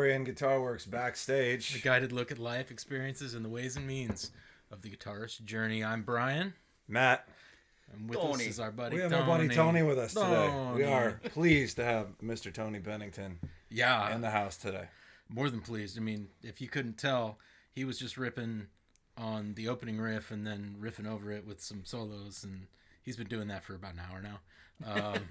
historian, Guitar Works backstage. A guided look at life experiences and the ways and means of the guitarist's journey. I'm Brian. Matt. And with us is our buddy We have Tony. our buddy Tony with us today. Tony. We are pleased to have Mr. Tony Bennington in the house today. More than pleased. I mean, if you couldn't tell, he was just ripping on the opening riff and then riffing over it with some solos, and he's been doing that for about an hour now.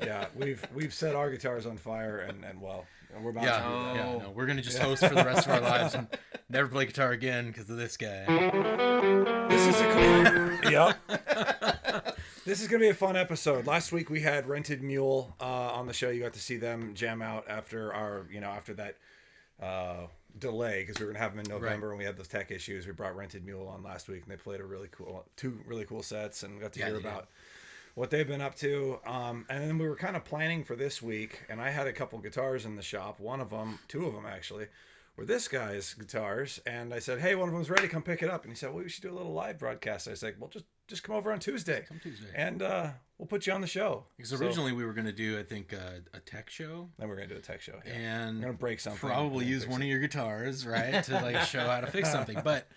Yeah, we've set our guitars on fire, and well, we're about to do that. Yeah, no, we're gonna just host for the rest of our lives and never play guitar again because of this guy. This is This is gonna be a fun episode. Last week we had Rented Mule on the show. You got to see them jam out after that delay, because we were gonna have them in November, and we had those tech issues. We brought Rented Mule on last week, and they played two really cool sets, and got to hear about what they've been up to. And then we were kind of planning for this week, and I had a couple guitars in the shop. Two of them actually, were this guy's guitars. And I said, hey, one of them's ready, come pick it up. And he said, well, we should do a little live broadcast. I was like, well, just come over on Tuesday. Come Tuesday. And we'll put you on the show. Because originally we were going to do, I think, a tech show. Then we're going to do a tech show. Yeah. And we're going to break something. Probably use one of your guitars, right, to like show how to fix something. But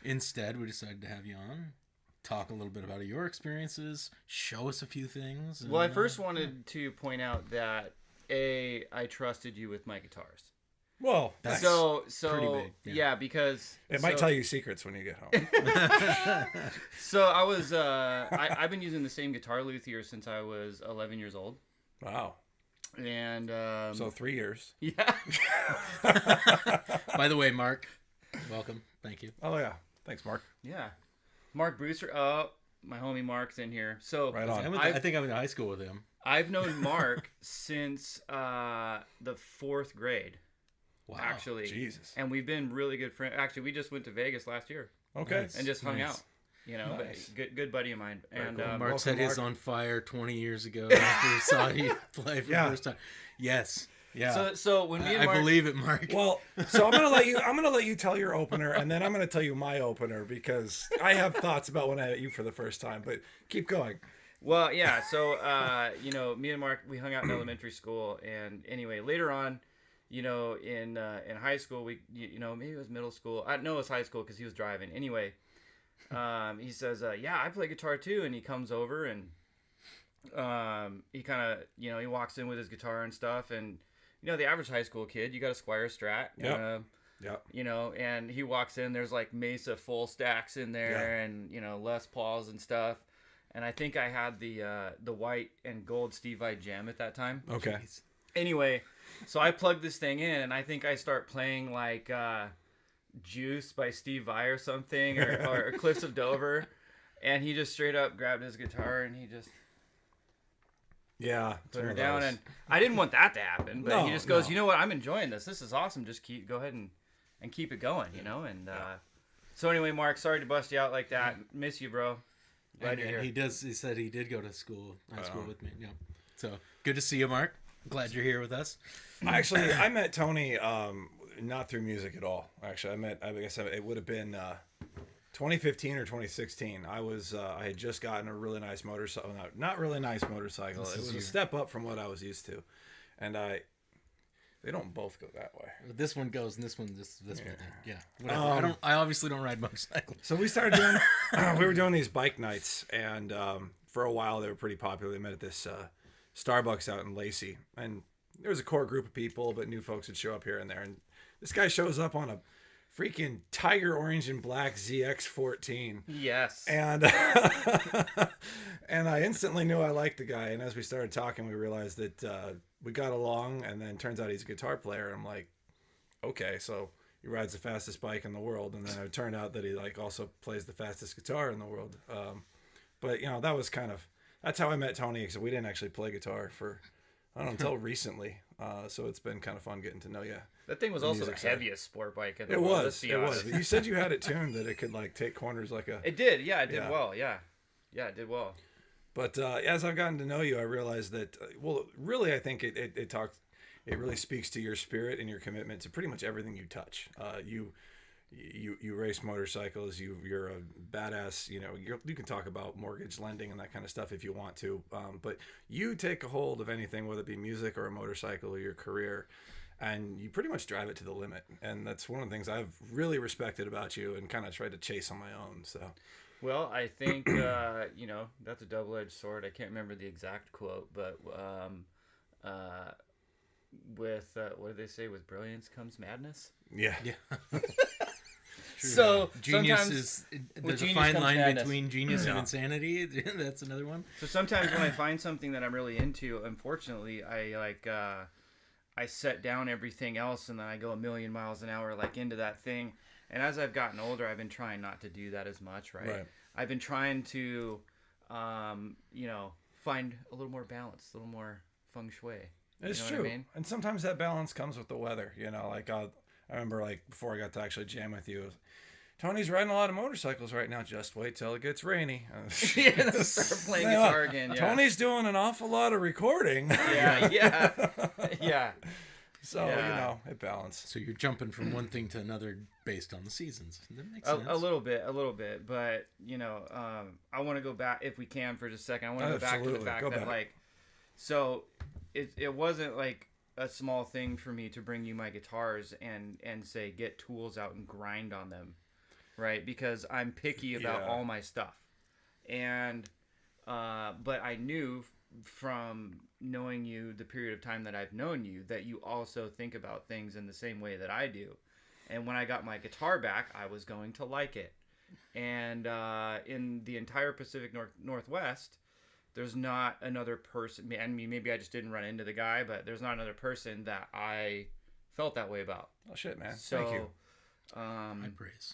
instead, we decided to have you on. Talk a little bit about your experiences, show us a few things. Well, I first wanted to point out that I trusted you with my guitars. Well, that's so pretty big. Yeah, because it might tell you secrets when you get home. So I was I've been using the same guitar luthier since I was 11 years old. Wow. And so 3 years. Yeah. By the way, Mark, welcome. Thank you. Oh yeah, thanks, Mark. Yeah. Mark Brewster. Oh, my homie Mark's in here. So right on. I think I went to high school with him. I've known Mark since the 4th grade. Wow. Actually. Jesus. And we've been really good friends. Actually, we just went to Vegas last year. Okay. And just hung out. You know, nice. But good buddy of mine. And cool. Mark set his on fire 20 years ago after he saw you play for the first time. Yes. Yeah. So when me and Mark, I believe it, Mark. Well, so I'm gonna let you tell your opener, and then I'm gonna tell you my opener, because I have thoughts about when I met you for the first time. But keep going. Well, yeah. So me and Mark, we hung out in elementary school, and anyway, later on, in high school, maybe it was middle school. No, it was high school because he was driving. Anyway, he says, "Yeah, I play guitar too," and he comes over and he kind of he walks in with his guitar and stuff, and the average high school kid, you got a Squire Strat. Yep. And he walks in, there's like Mesa full stacks in there, and Les Pauls and stuff. And I think I had the white and gold Steve Vai Gem at that time. Okay. Jeez. Anyway, so I plug this thing in, and I think I start playing like Juice by Steve Vai or something, or Cliffs of Dover, and he just straight up grabbed his guitar and he just put her down. And I didn't want that to happen, but he just goes, you know what, I'm enjoying this. This is awesome. Just go ahead and keep it going, And so anyway, Mark, sorry to bust you out like that. Miss you, bro. And he said he did go to high school with me. Yeah. So good to see you, Mark. Glad you're here with us. Actually, I met Tony not through music at all. Actually, I guess it would have been 2015 or 2016. I had just gotten a really nice motorcycle. Not really nice motorcycle. It was a step up from what I was used to. And they don't both go that way. This one goes, and this one. Yeah. Whatever. I obviously don't ride motorcycles. So we started doing. We were doing these bike nights, and for a while they were pretty popular. They met at this Starbucks out in Lacey, and there was a core group of people, but new folks would show up here and there. And this guy shows up on a freaking tiger orange and black ZX14. Yes. And and I instantly knew I liked the guy. And as we started talking, we realized that we got along. And then turns out he's a guitar player. I'm like, okay, so he rides the fastest bike in the world. And then it turned out that he also plays the fastest guitar in the world. But that was that's how I met Tony, because we didn't actually play guitar for until recently. So it's been kind of fun getting to know you. That thing was also the heaviest sport bike in the world. It was. But you said you had it tuned that it could take corners like a. It did. Yeah, it did well. Yeah, it did well. But as I've gotten to know you, I realized that really, I think it really speaks to your spirit and your commitment to pretty much everything you touch. You race motorcycles. You're a badass. You can talk about mortgage lending and that kind of stuff if you want to. But you take a hold of anything, whether it be music or a motorcycle or your career, and you pretty much drive it to the limit. And that's one of the things I've really respected about you and kind of tried to chase on my own. So, well, I think that's a double-edged sword. I can't remember the exact quote, but with what do they say? With brilliance comes madness. yeah. So genius sometimes there's a genius fine comes line madness. between genius and insanity. That's another one. So sometimes when I find something that I'm really into, unfortunately, I set down everything else and then I go a million miles an hour like into that thing. And as I've gotten older, I've been trying not to do that as much, right? I've been trying to, find a little more balance, a little more feng shui. It's true. What I mean? And sometimes that balance comes with the weather. Like I remember like before I got to actually jam with you, Tony's riding a lot of motorcycles right now. Just wait till it gets rainy. Yeah, start playing guitar again. Yeah. Tony's doing an awful lot of recording. Yeah. So, it balanced. So you're jumping from one thing to another based on the seasons. That makes sense. A little bit. But, I want to go back, if we can, for just a second. I want to go back to the fact that, so it wasn't like a small thing for me to bring you my guitars and say, get tools out and grind on them, right? Because I'm picky about all my stuff. And, but I knew from knowing you the period of time that I've known you that you also think about things in the same way that I do. And when I got my guitar back, I was going to like it. And in the entire Pacific Northwest, there's not another person. I mean, maybe I just didn't run into the guy, but there's not another person that I felt that way about. Oh shit, man! So, thank you. I praise.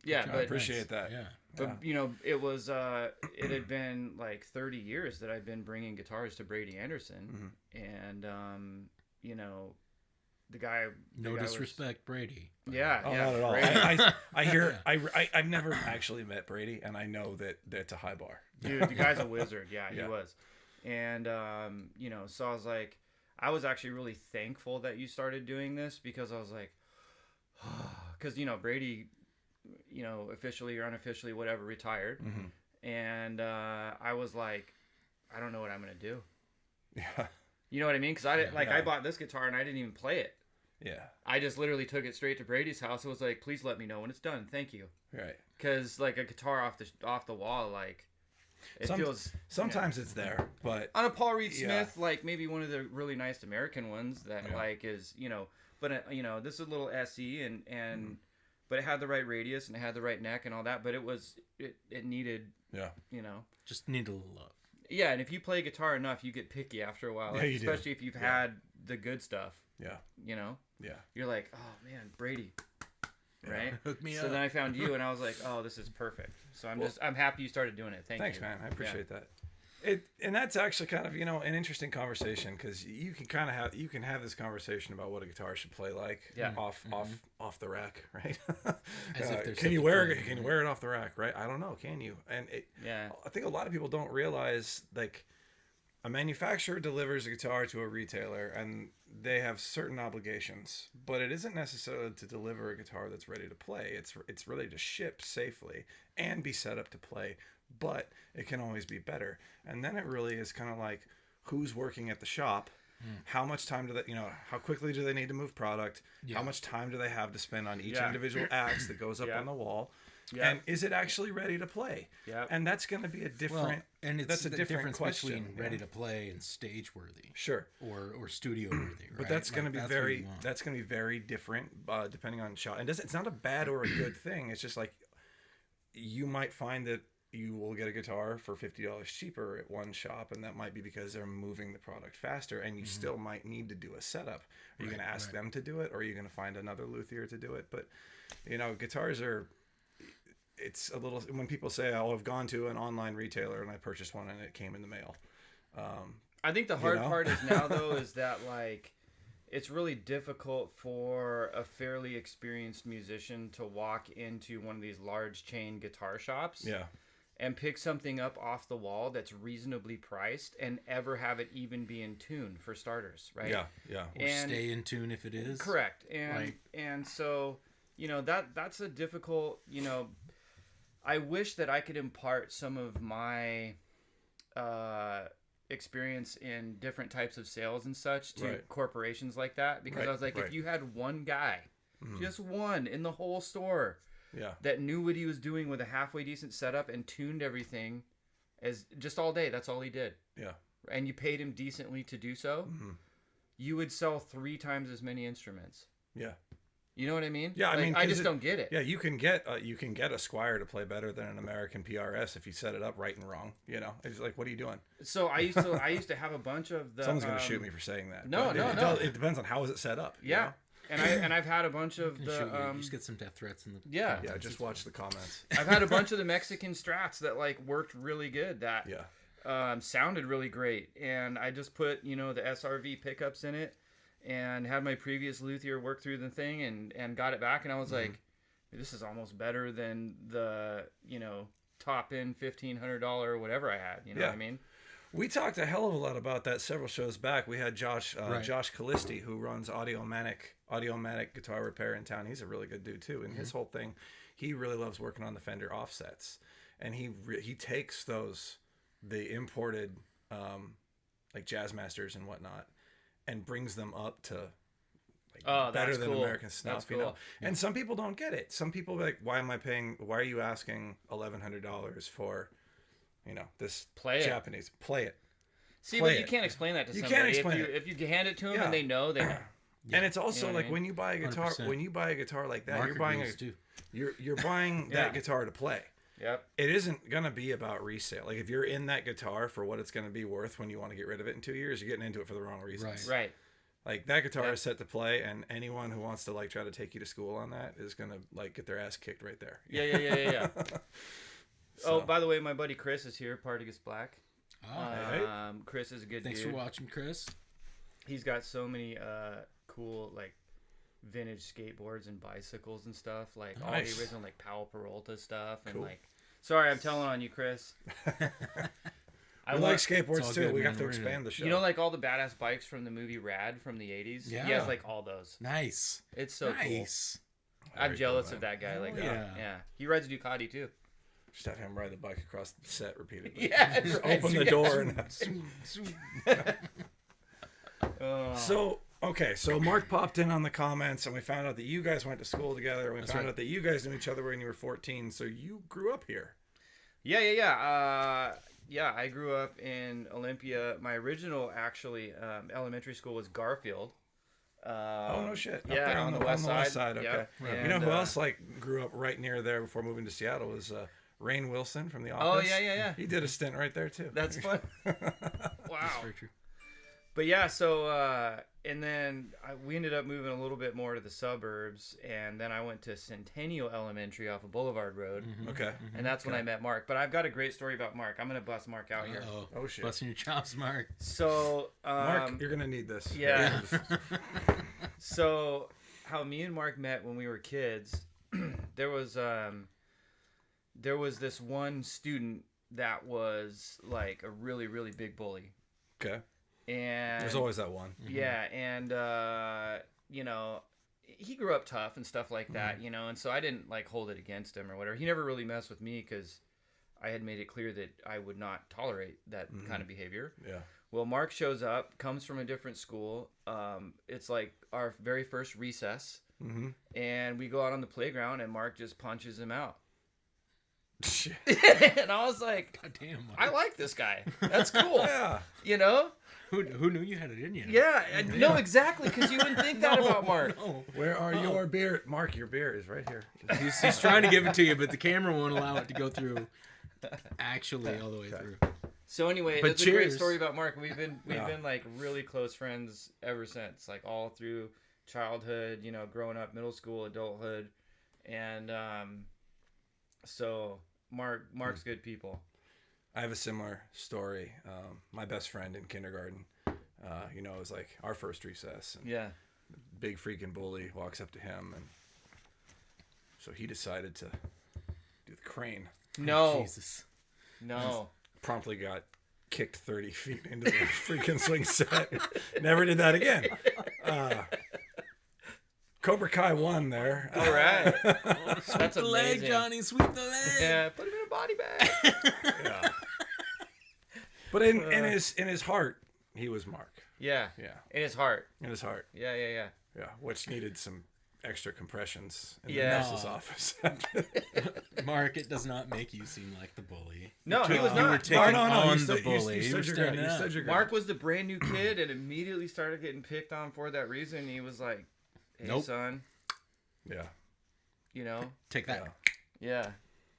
Yeah, I appreciate that. Yeah. But it was it had been like 30 years that I've been bringing guitars to Brady Anderson, and the guy. No disrespect, Brady. Yeah, not at all. I hear. I've never actually met Brady, and I know that that's a high bar. Dude, the guy's a wizard. Yeah, he was. And so I was like, I was actually really thankful that you started doing this because I was like, because Brady, officially or unofficially, whatever, retired, and I was like, I don't know what I'm gonna do. Yeah. You know what I mean? Because I bought this guitar and I didn't even play it. Yeah. I just literally took it straight to Brady's house. It was like, please let me know when it's done. Thank you. Right. Because like a guitar off the wall, like it feels. Sometimes it's there, but on a Paul Reed Smith, like maybe one of the really nice American ones that like is but this is a little SE and but it had the right radius and it had the right neck and all that. But it needed just need a little love. Yeah, and if you play guitar enough, you get picky after a while, Yeah, you especially do. if you've had the good stuff. Yeah. Yeah. You're like, oh man, Brady, right? Hook me up. So then I found you, and I was like, oh, this is perfect. So I'm happy you started doing it. Thanks, man. I appreciate that. And that's actually kind of an interesting conversation because you can have this conversation about what a guitar should play like off the rack, right? Can you wear it off the rack, right? I don't know, can you? And I think a lot of people don't realize like a manufacturer delivers a guitar to a retailer and they have certain obligations, but it isn't necessarily to deliver a guitar that's ready to play. It's really to ship safely and be set up to play, but it can always be better. And then it really is kind of like who's working at the shop, how much time do they, how quickly do they need to move product, how much time do they have to spend on each individual axe that goes up on the wall. Yeah. And is it actually ready to play? Yeah. And that's going to be a different. And that's a different question between ready to play and stage worthy. Sure. Or studio worthy. Right? But that's going to be very different depending on shot. And it's not a bad or a good thing. It's just like you might find that you will get a guitar for $50 cheaper at one shop, and that might be because they're moving the product faster, and you still might need to do a setup. Are you going to ask them to do it, or are you going to find another luthier to do it? But guitars are. It's a little when people say, "Oh, I've gone to an online retailer and I purchased one and it came in the mail." I think the hard part is now though is that like it's really difficult for a fairly experienced musician to walk into one of these large chain guitar shops, and pick something up off the wall that's reasonably priced and ever have it even be in tune for starters, right? Yeah. Or stay in tune if it is. Correct. And so that's a difficult I wish that I could impart some of my experience in different types of sales and such to Right. corporations like that, because I was like, if you had one guy, just one in the whole store Yeah. that knew what he was doing with a halfway decent setup and tuned everything as just all day, that's all he did. Yeah. And you paid him decently to do so, you would sell 3 times as many instruments. Yeah. You know what I mean? Yeah, I Like, mean, I just don't get it. Yeah, you can get a Squire to play better than an American PRS if you set it up right and wrong. You know, it's like, what are you doing? So I used to have a bunch of the. Someone's gonna shoot me for saying that. No, But no. It depends on how is it set up. you Yeah, know? and I've had a bunch of the. You just get some death threats in the Yeah. comments. Yeah, just watch the comments. I've had a bunch of the Mexican Strats that like worked really good. That Yeah. sounded really great, and I just put the SRV pickups in it, and had my previous luthier work through the thing and got it back, and I was like, this is almost better than the top end $1,500 or whatever I had. You know what I mean? We talked a hell of a lot about that several shows back. We had Josh Callisti, who runs Audiomatic Guitar Repair in town. He's a really good dude too, and his whole thing, he really loves working on the Fender offsets, and he takes the imported like Jazzmasters and whatnot, and brings them up to like better than cool. American snuff. That's cool. And some people don't get it. Some people are like, why are you asking $1,100 for this Japanese? Play it. See, but you can't explain that to somebody. Can't explain it. If you hand it to them and they know, they know. And it's also like, I mean? when you buy a guitar, 100%. when you buy a guitar like that, Market you're buying that guitar to play. Yep. It isn't gonna be about resale. Like, if you're in that guitar for what it's gonna be worth when you want to get rid of it in 2 years, you're getting into it for the wrong reasons. Right. Like, that guitar is set to play, and anyone who wants to like try to take you to school on that is gonna like get their ass kicked right there. Yeah. So. Oh, by the way, my buddy Chris is here. Partagus Black. Hey. Chris is a good Thanks dude. for watching, Chris. He's got so many cool like vintage skateboards and bicycles and stuff, like all the Nice. original like Powell Peralta stuff, and Cool. like. Sorry, I'm telling on you, Chris. I like skateboards It's all too. good, We man. have to We're in expand the show. You know, like all the badass bikes from the movie Rad from the 80s? Yeah. He has like all those. Nice. It's so Nice. cool. I'm Very jealous cool, of man. that guy. Like, yeah. yeah. He rides a Ducati too. Just have him ride the bike across the set repeatedly. Yeah. Just open the door and. So Mark popped in on the comments, and we found out that you guys went to school together. We found out that you guys knew each other when you were 14. So you grew up here. Yeah. I grew up in Olympia. My original, actually, elementary school was Garfield. Oh, no shit. Up Yeah, there on the west side. Okay. Yep. Right. You know And, who else like grew up right near there before moving to Seattle was Rainn Wilson from The Office. Oh, yeah. He did a stint right there too. That's fun. That's Wow. very true. But yeah, so and then we ended up moving a little bit more to the suburbs, and then I went to Centennial Elementary off of Boulevard Road, Okay. and that's when I met Mark. But I've got a great story about Mark. I'm gonna bust Mark out here. Oh shit. Busting your chops, Mark. So Mark, you're gonna need this. Yeah. So how me and Mark met when we were kids, there was this one student that was like a really, really big bully. Okay. And There's always that one. yeah, and he grew up tough and stuff like that, and so I didn't like hold it against him or whatever. He never really messed with me because I had made it clear that I would not tolerate that kind of behavior. Yeah. Well, Mark shows up, comes from a different school. It's like our very first recess, and we go out on the playground, and Mark just punches him out. Shit. And I was like, God damn. Mark. I like this guy. That's cool. Yeah. Who knew you had it in you? Yeah. No, exactly, because you wouldn't think that about Mark. No. Where are your beer? Mark, your beer is right here. He's trying to give it to you, but the camera won't allow it to go through. Actually, all the way through. So anyway, But that's a great cheers. story about Mark. We've been like really close friends ever since, like all through childhood, growing up, middle school, adulthood, and so Mark's good people. I have a similar story. My best friend in kindergarten, it was like our first recess. And Yeah. big freaking bully walks up to him, and so he decided to do the crane. No. Jesus. No. Promptly got kicked 30 feet into the freaking swing set. Never did that again. Cobra Kai won there. All right. That's The leg, amazing. Johnny. Sweep the leg. Yeah. Put him in a body bag. Yeah. But in his heart, he was Mark. Yeah. Yeah. In his heart. In his heart. Yeah. Yeah. Which needed some extra compressions in Yeah. the nurse's office. Mark, it does not make you seem like the bully. No, he was You were not. taking No, on you the stood- bully. You You stood were your standing ground. You up. stood your Mark ground. was the brand new kid and immediately started getting picked on for that reason. He was like, "Hey, Nope. son, Yeah. you know, Take that. yeah."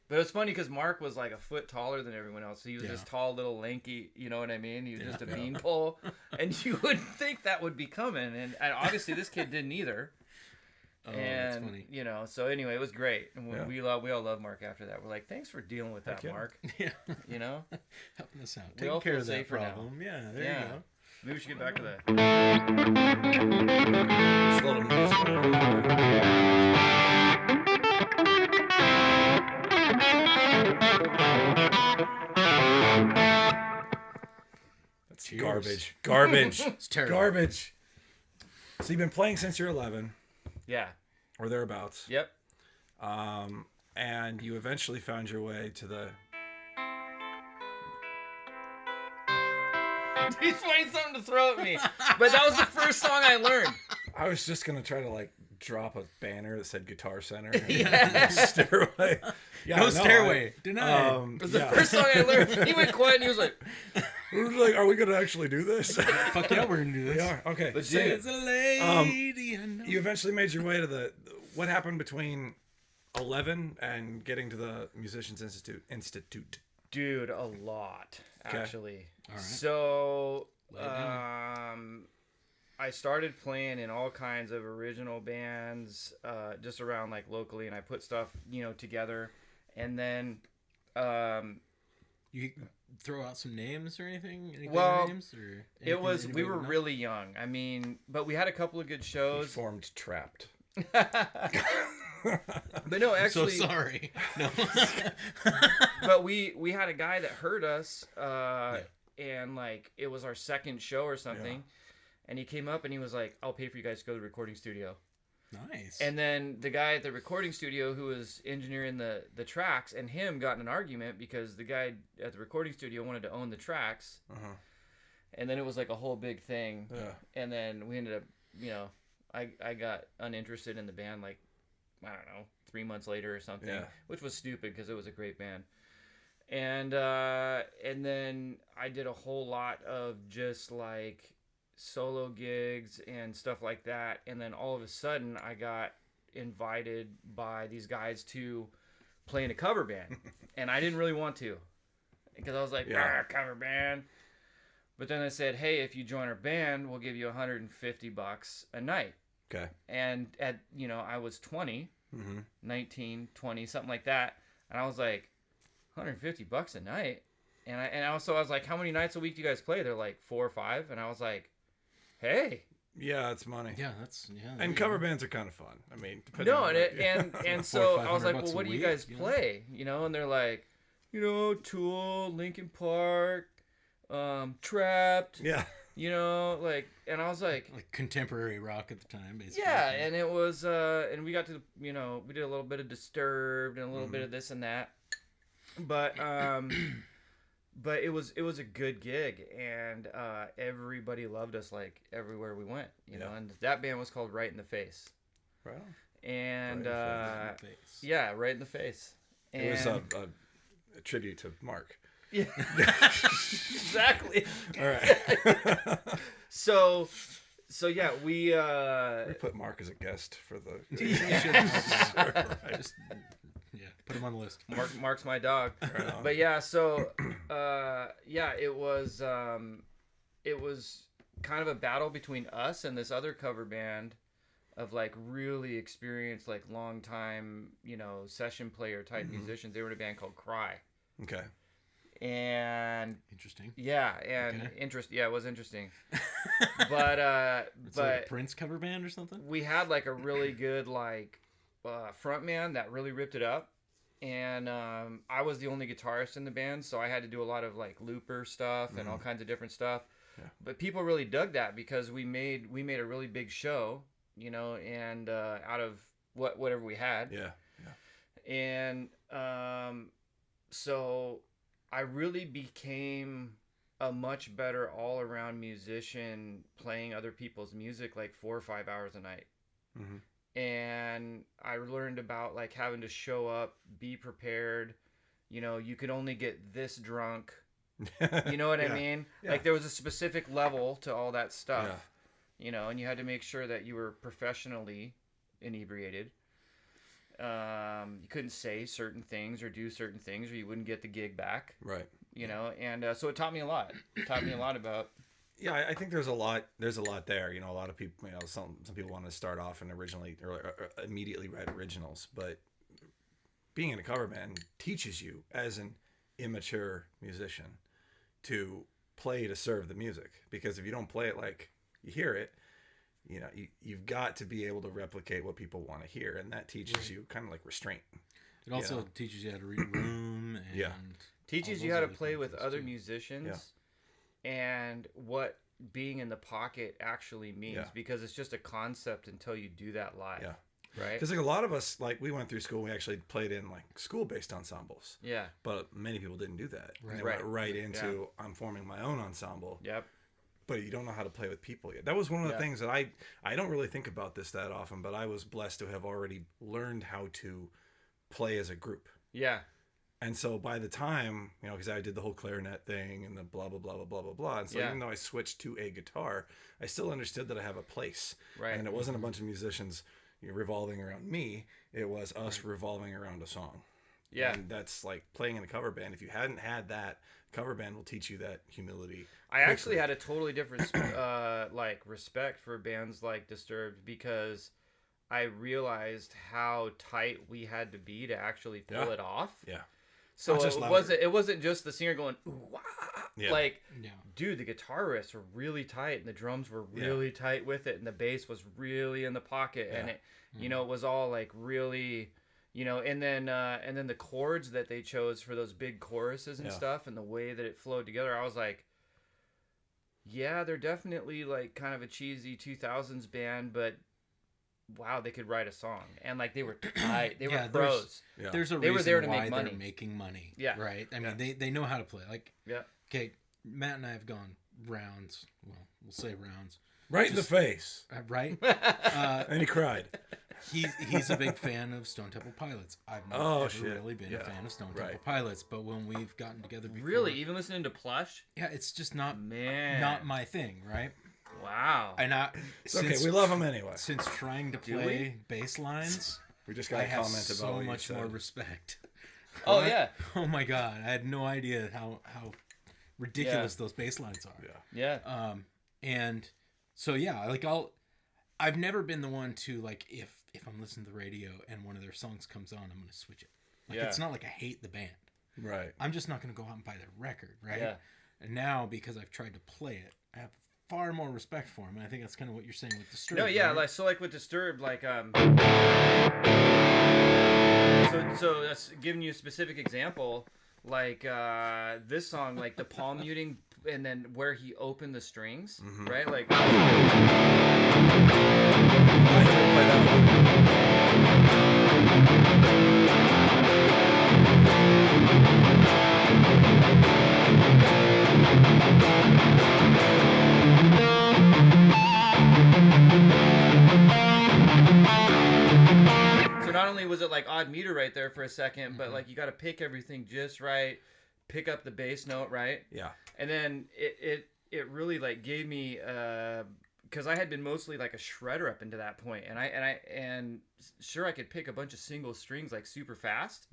But it was funny because Mark was like a foot taller than everyone else. He was Yeah. this tall, little, lanky. You know what I mean? He was just a beanpole, and you would think that would be coming, and obviously this kid didn't either. Oh, that's And funny. you know, so anyway, it was great, and Yeah. we all love Mark after that. We're like, thanks for dealing with that, yeah. Mark. Yeah. You know, Helping us out. We all Taking care feel of that safer now. problem. Yeah, there Yeah. you go. maybe we should get back to that. It's a little musical. That's Cheers. garbage. Garbage. It's terrible. Garbage. So you've been playing since you're 11 Yeah. or thereabouts. Yep. And you eventually found your way to the. He's finding something to throw at me, but that was the first song I learned. I was just gonna try to like drop a banner that said Guitar Center. Yeah. Stairway. Yeah, No no, stairway. Denied. It was the first song I learned. He went quiet and he was like, We were like, are we gonna actually do this? Fuck yeah, we're gonna do this. We are. Okay. Let's So do it. It's a lady. I know. you eventually made your way to the. What happened between 11 and getting to the Musicians Institute? dude, a lot, actually. All right. So, Lay it down. I started playing in all kinds of original bands, just around like locally, and I put stuff, together. And then, You throw out some names or anything? Any Well, band names or it anything was, that we anybody were would know? really young. I mean, but we had a couple of good We shows. formed Trapped. But no, I'm so actually, sorry. No. but we had a guy that heard us, and like it was our second show or something, and he came up and he was like, "I'll pay for you guys to go to the recording studio." Nice. And then the guy at the recording studio who was engineering the tracks and him got in an argument because the guy at the recording studio wanted to own the tracks, and then it was like a whole big thing. Yeah. And then we ended up, I got uninterested in the band like, I don't know, 3 months later or something, Yeah. which was stupid because it was a great band. And then I did a whole lot of just like solo gigs and stuff like that. And then all of a sudden I got invited by these guys to play in a cover band. And I didn't really want to because I was like, cover band. But then they said, hey, if you join our band, we'll give you $150 a night. Okay. And I was 20, Mm-hmm. 19, 20, something like that. And I was like, $150 a night. And I was like, how many nights a week do you guys play? They're like 4 or 5. And I was like, hey. Yeah, it's money. yeah, that's there And you cover go. bands are kind of fun. I mean, depending No, on and $400 so or I was like, $500 well, what a do you week, guys play? And they're like, Tool, Linkin Park, Trapped, yeah. and I was like contemporary rock at the time, basically. yeah, and it was, and we got to, we did a little bit of Disturbed and a little bit of this and that, but it was a good gig, and everybody loved us like everywhere we went, and that band was called Right in the Face, Right. and Right in the face. yeah, Right in the Face. And It was a tribute to Mark. yeah, exactly. All right. So yeah, we We put Mark as a guest for the. You should just put him on the list. Mark's my dog. Right on. But yeah, so it was kind of a battle between us and this other cover band of like really experienced, like long time, session player type musicians. They were in a band called Cry. Okay. And Interesting. yeah, and Okay. yeah, it was interesting. But It's like a Prince cover band or something. we had like a really good front man that really ripped it up, and I was the only guitarist in the band, so I had to do a lot of like looper stuff and all kinds of different stuff. Yeah. But people really dug that because we made a really big show, and out of whatever we had. Yeah. And so I really became a much better all-around musician playing other people's music like 4 or 5 hours a night. And I learned about like having to show up, be prepared. You know, you could only get this drunk. You know what I mean? Yeah. Like there was a specific level to all that stuff. You know, and you had to make sure that you were professionally inebriated. You couldn't say certain things or do certain things, or you wouldn't get the gig back. Right. You know, and so it taught me a lot. It taught me a lot about. Yeah, I think there's a lot there. You know, a lot of people. You know, some people want to start off and originally or immediately write originals, but being in a cover band teaches you as an immature musician to play to serve the music, because if you don't play it like you hear it, you know, you've got to be able to replicate what people want to hear, and that teaches you kind of like restraint. It also teaches you how to read a room and teaches you how to play with other musicians and what being in the pocket actually means, because it's just a concept until you do that live. Yeah. Right. Because like a lot of us, like we went through school, we actually played in like school-based ensembles. Yeah. But many people didn't do that. Right. They went right into I'm forming my own ensemble. Yep. But you don't know how to play with people yet. That was one of the things that I don't really think about this that often, but I was blessed to have already learned how to play as a group. Yeah. And so by the time, you know, because I did the whole clarinet thing and the blah, blah, blah, blah, blah, blah, blah. And so even though I switched to a guitar, I still understood that I have a place. Right. And it wasn't a bunch of musicians revolving around me. It was us revolving around a song. Yeah. And that's like playing in a cover band. If you hadn't had that, cover band will teach you that humility. I actually had a totally different like respect for bands like Disturbed, because I realized how tight we had to be to actually pull it off. Yeah. So it wasn't just the singer going, ooh, wah. Yeah. Like, dude, the guitar riffs were really tight and the drums were really tight with it, and the bass was really in the pocket, and it, you know, it was all like really, you know, and then the chords that they chose for those big choruses and stuff, and the way that it flowed together, I was like, yeah, they're definitely like kind of a cheesy 2000s band, but wow, they could write a song, and like they were tight. They were pros. There's a reason were there to why make money. They're making money. Yeah, right. I mean, they know how to play. Like, okay, Matt and I have gone rounds. Well, we'll say rounds. Right in the face. Right. And he cried. He's a big fan of Stone Temple Pilots. I've never really been a fan of Stone Temple Pilots, but when we've gotten together before, really, even listening to Plush, it's just not my thing, right? Wow. And okay, we love him anyway. Since trying to play bass lines, we just got a comment about so much more respect. Oh yeah. Oh my God, I had no idea how ridiculous those bass lines are. Yeah. And so like I've never been the one to like if I'm listening to the radio and one of their songs comes on, I'm going to switch it. Like it's not like I hate the band. Right. I'm just not going to go out and buy their record, right? Yeah. And now because I've tried to play it, I have far more respect for them, and I think that's kind of what you're saying with Disturbed. No, yeah, right? like with Disturbed, like so that's giving you a specific example, like this song, like the palm muting, and then where he opened the strings, right? Like. So not only was it like odd meter right there for a second, but like you got to pick everything just right, pick up the bass note right. Yeah. And then it really like gave me because I had been mostly like a shredder up into that point, and sure I could pick a bunch of single strings like super fast,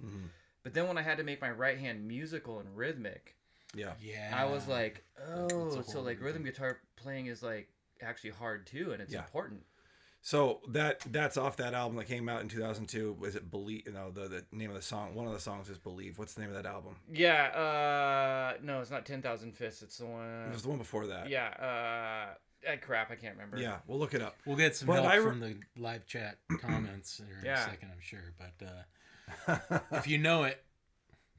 but then when I had to make my right hand musical and rhythmic, I was like, oh, so like rhythm guitar playing is like actually hard too, and it's important. So that's off that album that came out in 2002. Was it Believe? You know, the name of the song. One of the songs is Believe. What's the name of that album? Yeah. No, it's not 10,000 Fists. It's the one. It was the one before that. Yeah. Crap, I can't remember. Yeah, we'll look it up. We'll get some help from the live chat comments in a second, I'm sure. But if you know it,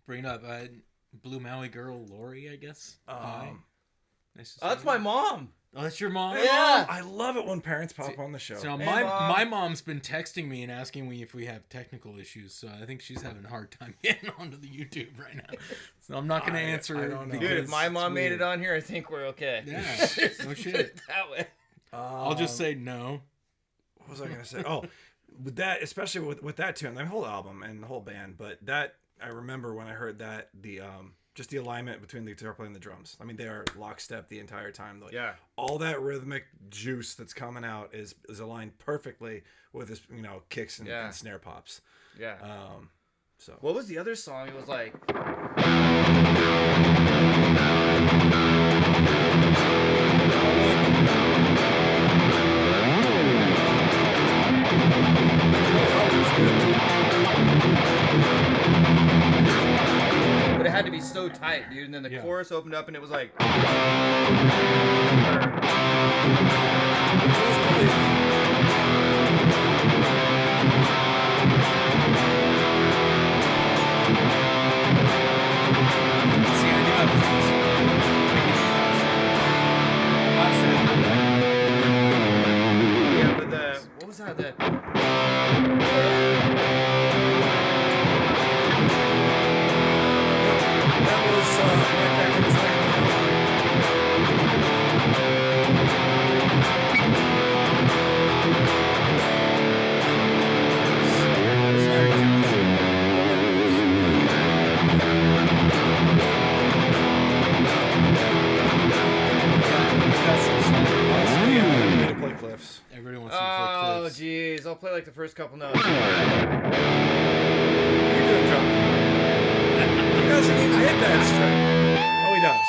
bring it up. Blue Maui girl Lori, I guess. That's my mom. Oh, that's your mom? Yeah. I love it when parents pop on the show. So Hey, my mom's been texting me and asking me if we have technical issues. So I think she's having a hard time getting onto the YouTube right now. So I'm not going to answer. I don't know. Dude, if my mom made it on here, I think we're okay. Yeah. No shit. That way. I'll just say no. What was I gonna say? Oh, with that, especially with that tune, the whole album and the whole band. But that I remember when I heard that just the alignment between the guitar player and the drums. I mean, they are lockstep the entire time. Like, Yeah. all that rhythmic juice that's coming out is aligned perfectly with his kicks and snare pops. Yeah. So What was the other song? It was like. But it had to be so tight, dude. And then the chorus opened up and it was like. Yeah, but what was that? that was my favorite song. Everybody wants to play Oh, Cliffs. jeez. I'll play like the first couple notes. You're doing drum. He doesn't even hit that string. Oh, he does.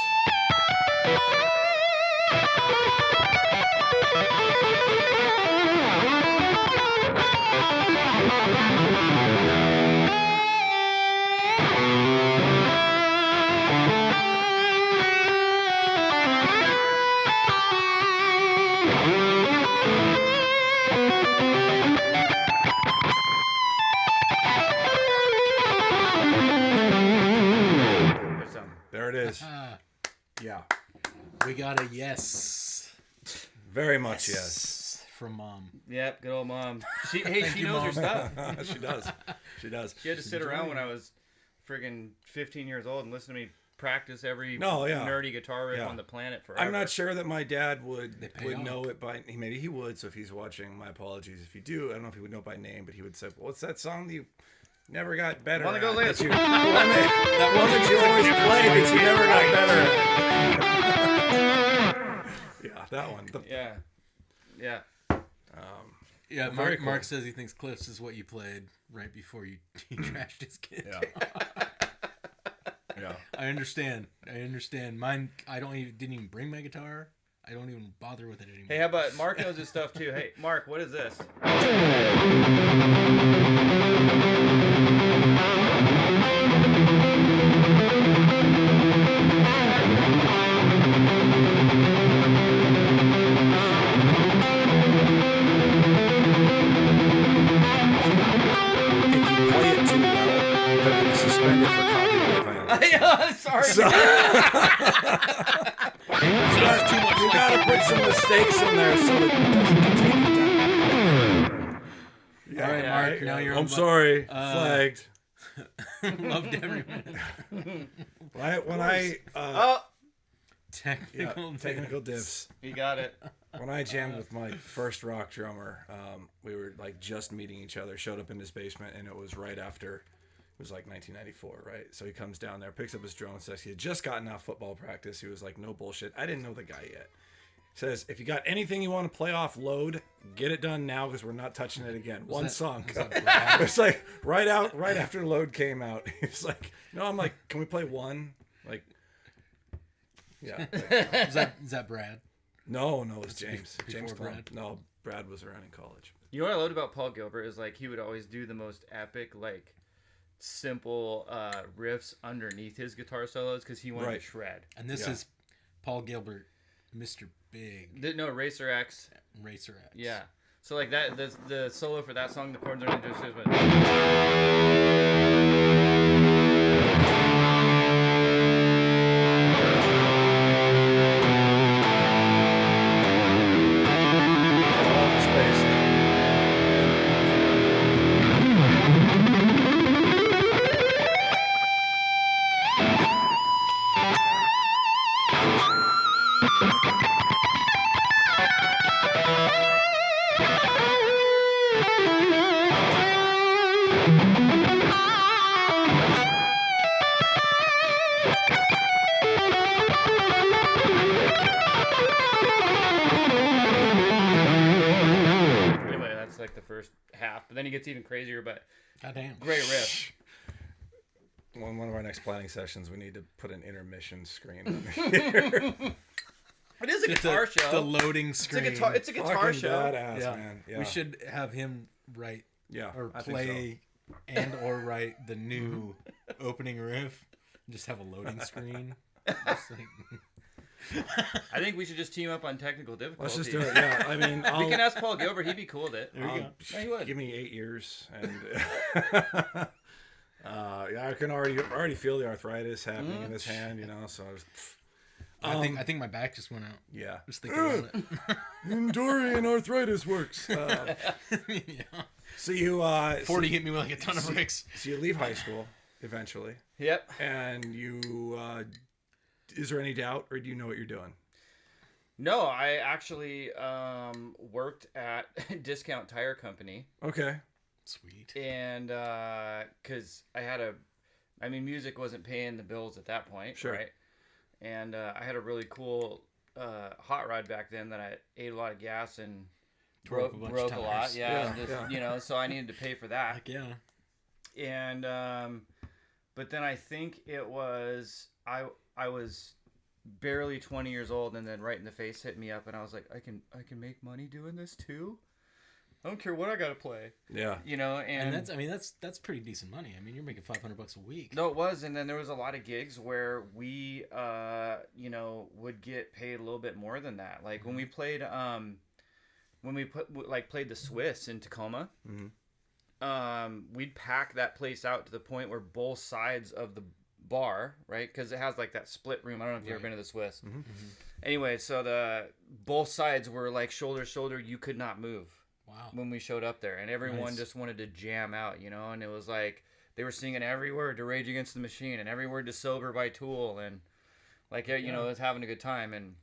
There's some. There it is. Yeah. We got a yes. Very much yes. From mom. Yep, good old mom. She Thank you, knows her Mom. stuff. She does. She does. She had to sit around when I was friggin' 15 years old and listen to me practice every No, yeah. nerdy guitar riff Yeah. on the planet forever. I'm not sure that my dad would pay off. know it by. Maybe he would. So if he's watching, my apologies. If you do, I don't know if he would know by name, but he would say, "Well, what's that song that you never got better One that goes at? like That you- that one that you always played that you never got better at." Yeah, that one. Yeah. Yeah. Yeah, Very Mark cool. says he thinks Cliffs is what you played right before you trashed his kid. Yeah. Yeah. I understand. Mine, didn't even bring my guitar. I don't even bother with it anymore. Hey, how about Mark knows his stuff too? Hey, Mark, what is this? If you play it too well, they're going to suspend it for copyright violation. Yeah, sorry. So, you gotta put some mistakes in there so it doesn't get taken down. Yeah, All right, Mark, now you're I'm on- sorry, flagged. Loved every minute. When I Oh, Technical. technical diffs. he got it. When I jammed with my first rock drummer, we were like just meeting each other. Showed up in his basement, and it was right after. It was like 1994, right? So he comes down there, picks up his drone, says he had just gotten off football practice. He was like, "No bullshit. I didn't know the guy yet." Says, "If you got anything you want to play off load, get it done now because we're not touching it again." One song. It's like right after load came out. He's like, "No," I'm like, "Can we play one?" Like, yeah. Is that Brad? No, it was James. before James Plum. Brad? No, Brad was around in college. You know what I loved about Paul Gilbert is like he would always do the most epic, like simple riffs underneath his guitar solos because he wanted Right. to shred. And this Yeah. is Paul Gilbert, Mr. Big No, Racer X. Racer X. Yeah. So like that, the solo for that song, the chords are just went. then he gets even crazier. But goddamn, great riff. One of our next planning sessions, we need to put an intermission screen on here. It is a guitar show. The loading screen. It's a guitar Fucking show. badass, man. Yeah. We should have him write or I think play and or write the new opening riff. Just have a loading screen. Just like... I think we should just team up on technical difficulties. Let's just do it. Yeah, I mean, we can ask Paul Gilbert. He'd be cool with it. There you go. Yeah, he would. Give me 8 years, and I can already feel the arthritis happening in this hand. You know, so I think my back just went out. Yeah, Just thinking about it. enduring arthritis works. Yeah. So you 40 hit me with like a ton of bricks. So you leave high school eventually. Yep. And you, is there any doubt, or do you know what you're doing? No, I actually worked at Discount Tire Company. Okay. Sweet. And because music wasn't paying the bills at that point. Sure. Right. And I had a really cool hot rod back then that I ate a lot of gas and broke a lot. Yeah. You know, so I needed to pay for that. Heck yeah. And but then I think it was I was barely 20 years old, and then Right in the Face hit me up, and I was like, I can make money doing this too. I don't care what I gotta play. Yeah. You know, and that's pretty decent money. I mean, you're making $500 a week. No, it was, and then there was a lot of gigs where we would get paid a little bit more than that. Like when we played played the Swiss in Tacoma. Mm-hmm. We'd pack that place out to the point where both sides of the bar, right? Because it has like that split room. I don't know if you've ever been to the Swiss. Mm-hmm. Anyway, so the both sides were like shoulder to shoulder. You could not move. Wow. When we showed up there, and everyone just wanted to jam out, you know, and it was like they were singing every word to Rage Against the Machine and every word to Sober by Tool, and like you know, it was having a good time, and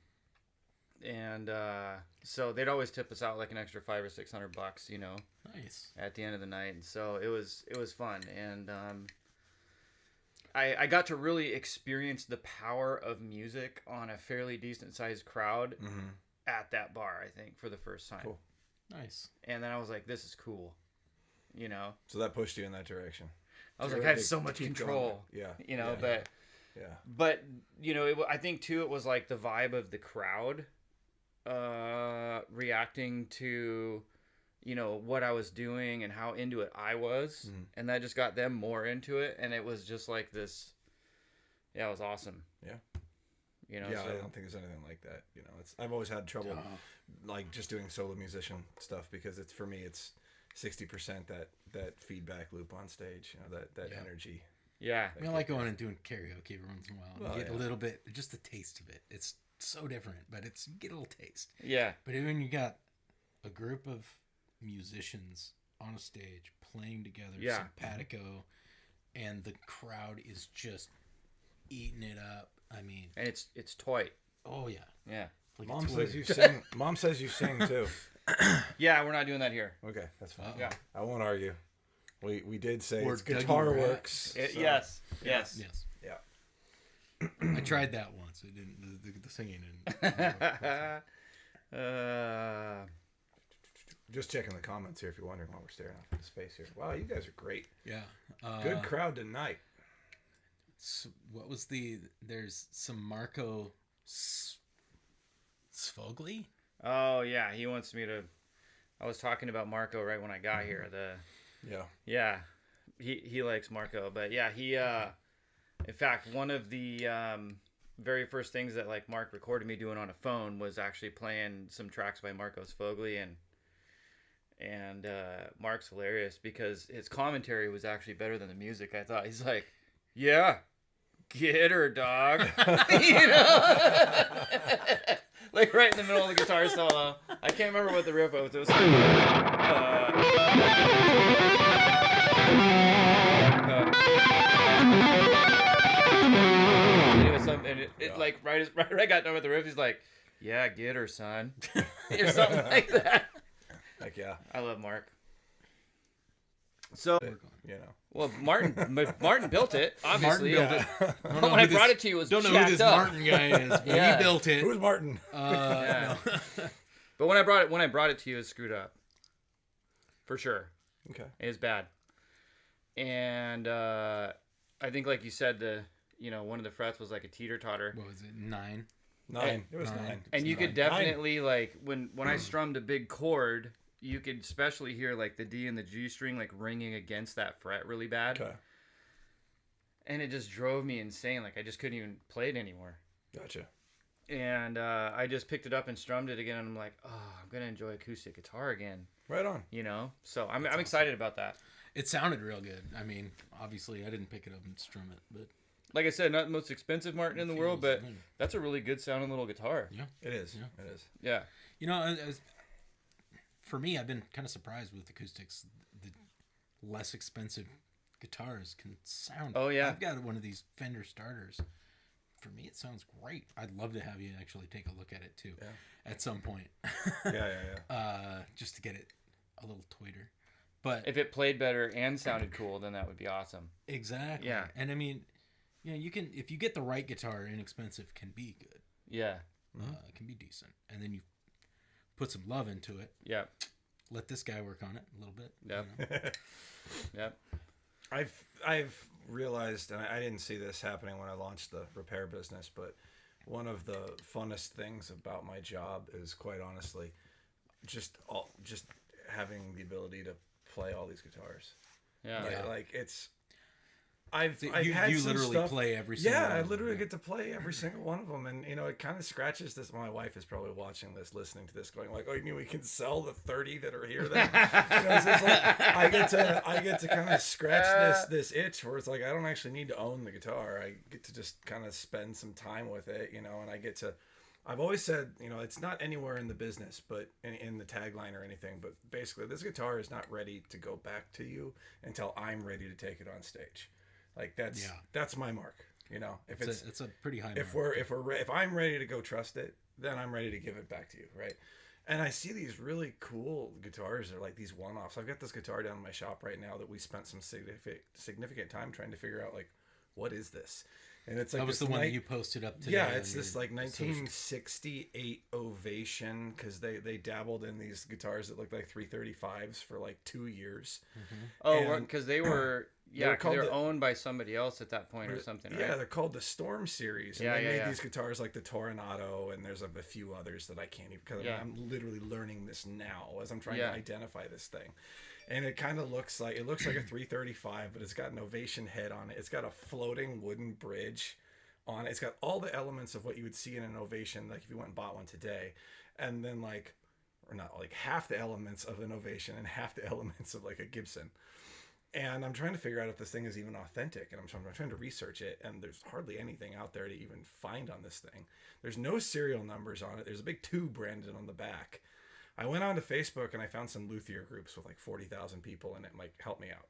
so they'd always tip us out like an extra $500 or $600, you know. Nice. At the end of the night, and so it was fun, and I got to really experience the power of music on a fairly decent sized crowd at that bar, I think, for the first time. Cool. Nice. And then I was like, this is cool, you know. So that pushed you in that direction. I was like, I have so much control. Yeah. You know, yeah. But you know, I think too, it was like the vibe of the crowd reacting to, you know, what I was doing and how into it I was, and that just got them more into it, and it was just like this. Yeah, it was awesome. Yeah. You know. Yeah, so, I don't think there's anything like that. You know, I've always had trouble like just doing solo musician stuff, because it's, for me, it's 60% that feedback loop on stage. You know, that energy. Yeah. I mean, I like going and doing karaoke every once in a while. You get a little bit, just a taste of it. It's so different, but you get a little taste. Yeah. But when you got a group of musicians on a stage playing together, simpatico, and the crowd is just eating it up. I mean, and it's tight. Oh yeah, yeah. Like Mom says you sing. Mom says you sing too. Yeah, we're not doing that here. Okay, that's fine. Yeah, I won't argue. We did say Or it's Guitar Works. Yes. Yeah. I tried that once. It didn't. The singing didn't. Just checking the comments here if you're wondering why we're staring off into space here. Wow, you guys are great. Yeah. Good crowd tonight. So what was there's some Marco Svogli? Oh yeah, he wants me to. I was talking about Marco right when I got here. Yeah, he likes Marco, but yeah, he in fact, one of the very first things that like Mark recorded me doing on a phone was actually playing some tracks by Marco Svogli, and Mark's hilarious because his commentary was actually better than the music. I thought he's like, yeah, get her, dog. You know, like right in the middle of the guitar solo. I can't remember what the riff was. It was like right as I got done with the riff, he's like, yeah, get her, son. Or something like that. Like, yeah. I love Mark. So, you know. Well, Martin built it, obviously. Martin built it. But when I brought it to you, it was don't know who this up. Martin guy is, but he built it. Who's Martin? Yeah. But when I brought it to you, it was screwed up. For sure. Okay. It was bad. And I think, like you said, one of the frets was like a teeter-totter. What was it, 9? 9. It was 9. And you could definitely, like, when I strummed a big chord, you could especially hear, like, the D and the G string, like, ringing against that fret really bad. Okay. And it just drove me insane. Like, I just couldn't even play it anymore. Gotcha. And I just picked it up and strummed it again, and I'm like, oh, I'm going to enjoy acoustic guitar again. Right on. So I'm excited about that. It sounded real good. I mean, obviously, I didn't pick it up and strum it, but... Like I said, not the most expensive Martin in the world, but that's a really good sounding little guitar. Yeah. It is. Yeah. It is. Yeah. You know, for me, I've been kind of surprised with acoustics. The less expensive guitars can sound... Oh, yeah. I've got one of these Fender starters. For me, it sounds great. I'd love to have you actually take a look at it, too, at some point. Yeah. Just to get it a little tweeter. But if it played better and sounded cool, then that would be awesome. Exactly. Yeah. And I mean, you can, if you get the right guitar, inexpensive can be good. Yeah. It can be decent. And then you put some love into it. Yeah. Let this guy work on it a little bit. Yep. Yep. I've realized, and I didn't see this happening when I launched the repair business, but one of the funnest things about my job is, quite honestly, just having the ability to play all these guitars. Yeah. Like it's... I've had you some literally stuff, play every single one. I literally get to play every single one of them, and it kind of scratches this. My wife is probably watching this, listening to this, going like, "Oh, you mean we can sell the 30 that are here?" Then so it's like, I get to kind of scratch this itch where it's like I don't actually need to own the guitar. I get to just kind of spend some time with it, and I get to. I've always said, it's not anywhere in the business, but in the tagline or anything. But basically, this guitar is not ready to go back to you until I'm ready to take it on stage. Like that's my mark, If it's a pretty high mark. If I'm ready to go trust it, then I'm ready to give it back to you, right? And I see these really cool guitars. They're like these one-offs. I've got this guitar down in my shop right now that we spent some significant time trying to figure out, like, what is this? And it's like that was the one that you posted up today. Yeah, it's this like 1968 Ovation, because they dabbled in these guitars that looked like 335s for like 2 years. Mm-hmm. Oh, because they were they were owned by somebody else at that point or something, right? Yeah, they're called the Storm series. And they made these guitars like the Toronado, and there's a few others that I can't even, because I'm literally learning this now as I'm trying to identify this thing. And it kind of looks like a 335, but it's got an Ovation head on it. It's got a floating wooden bridge on it. It's got all the elements of what you would see in an Ovation, like if you went and bought one today. And then half the elements of an Ovation and half the elements of like a Gibson. And I'm trying to figure out if this thing is even authentic. And I'm trying to research it. And there's hardly anything out there to even find on this thing. There's no serial numbers on it. There's a big 2 branded on the back. I went onto Facebook and I found some luthier groups with like 40,000 people in it, and like, help me out.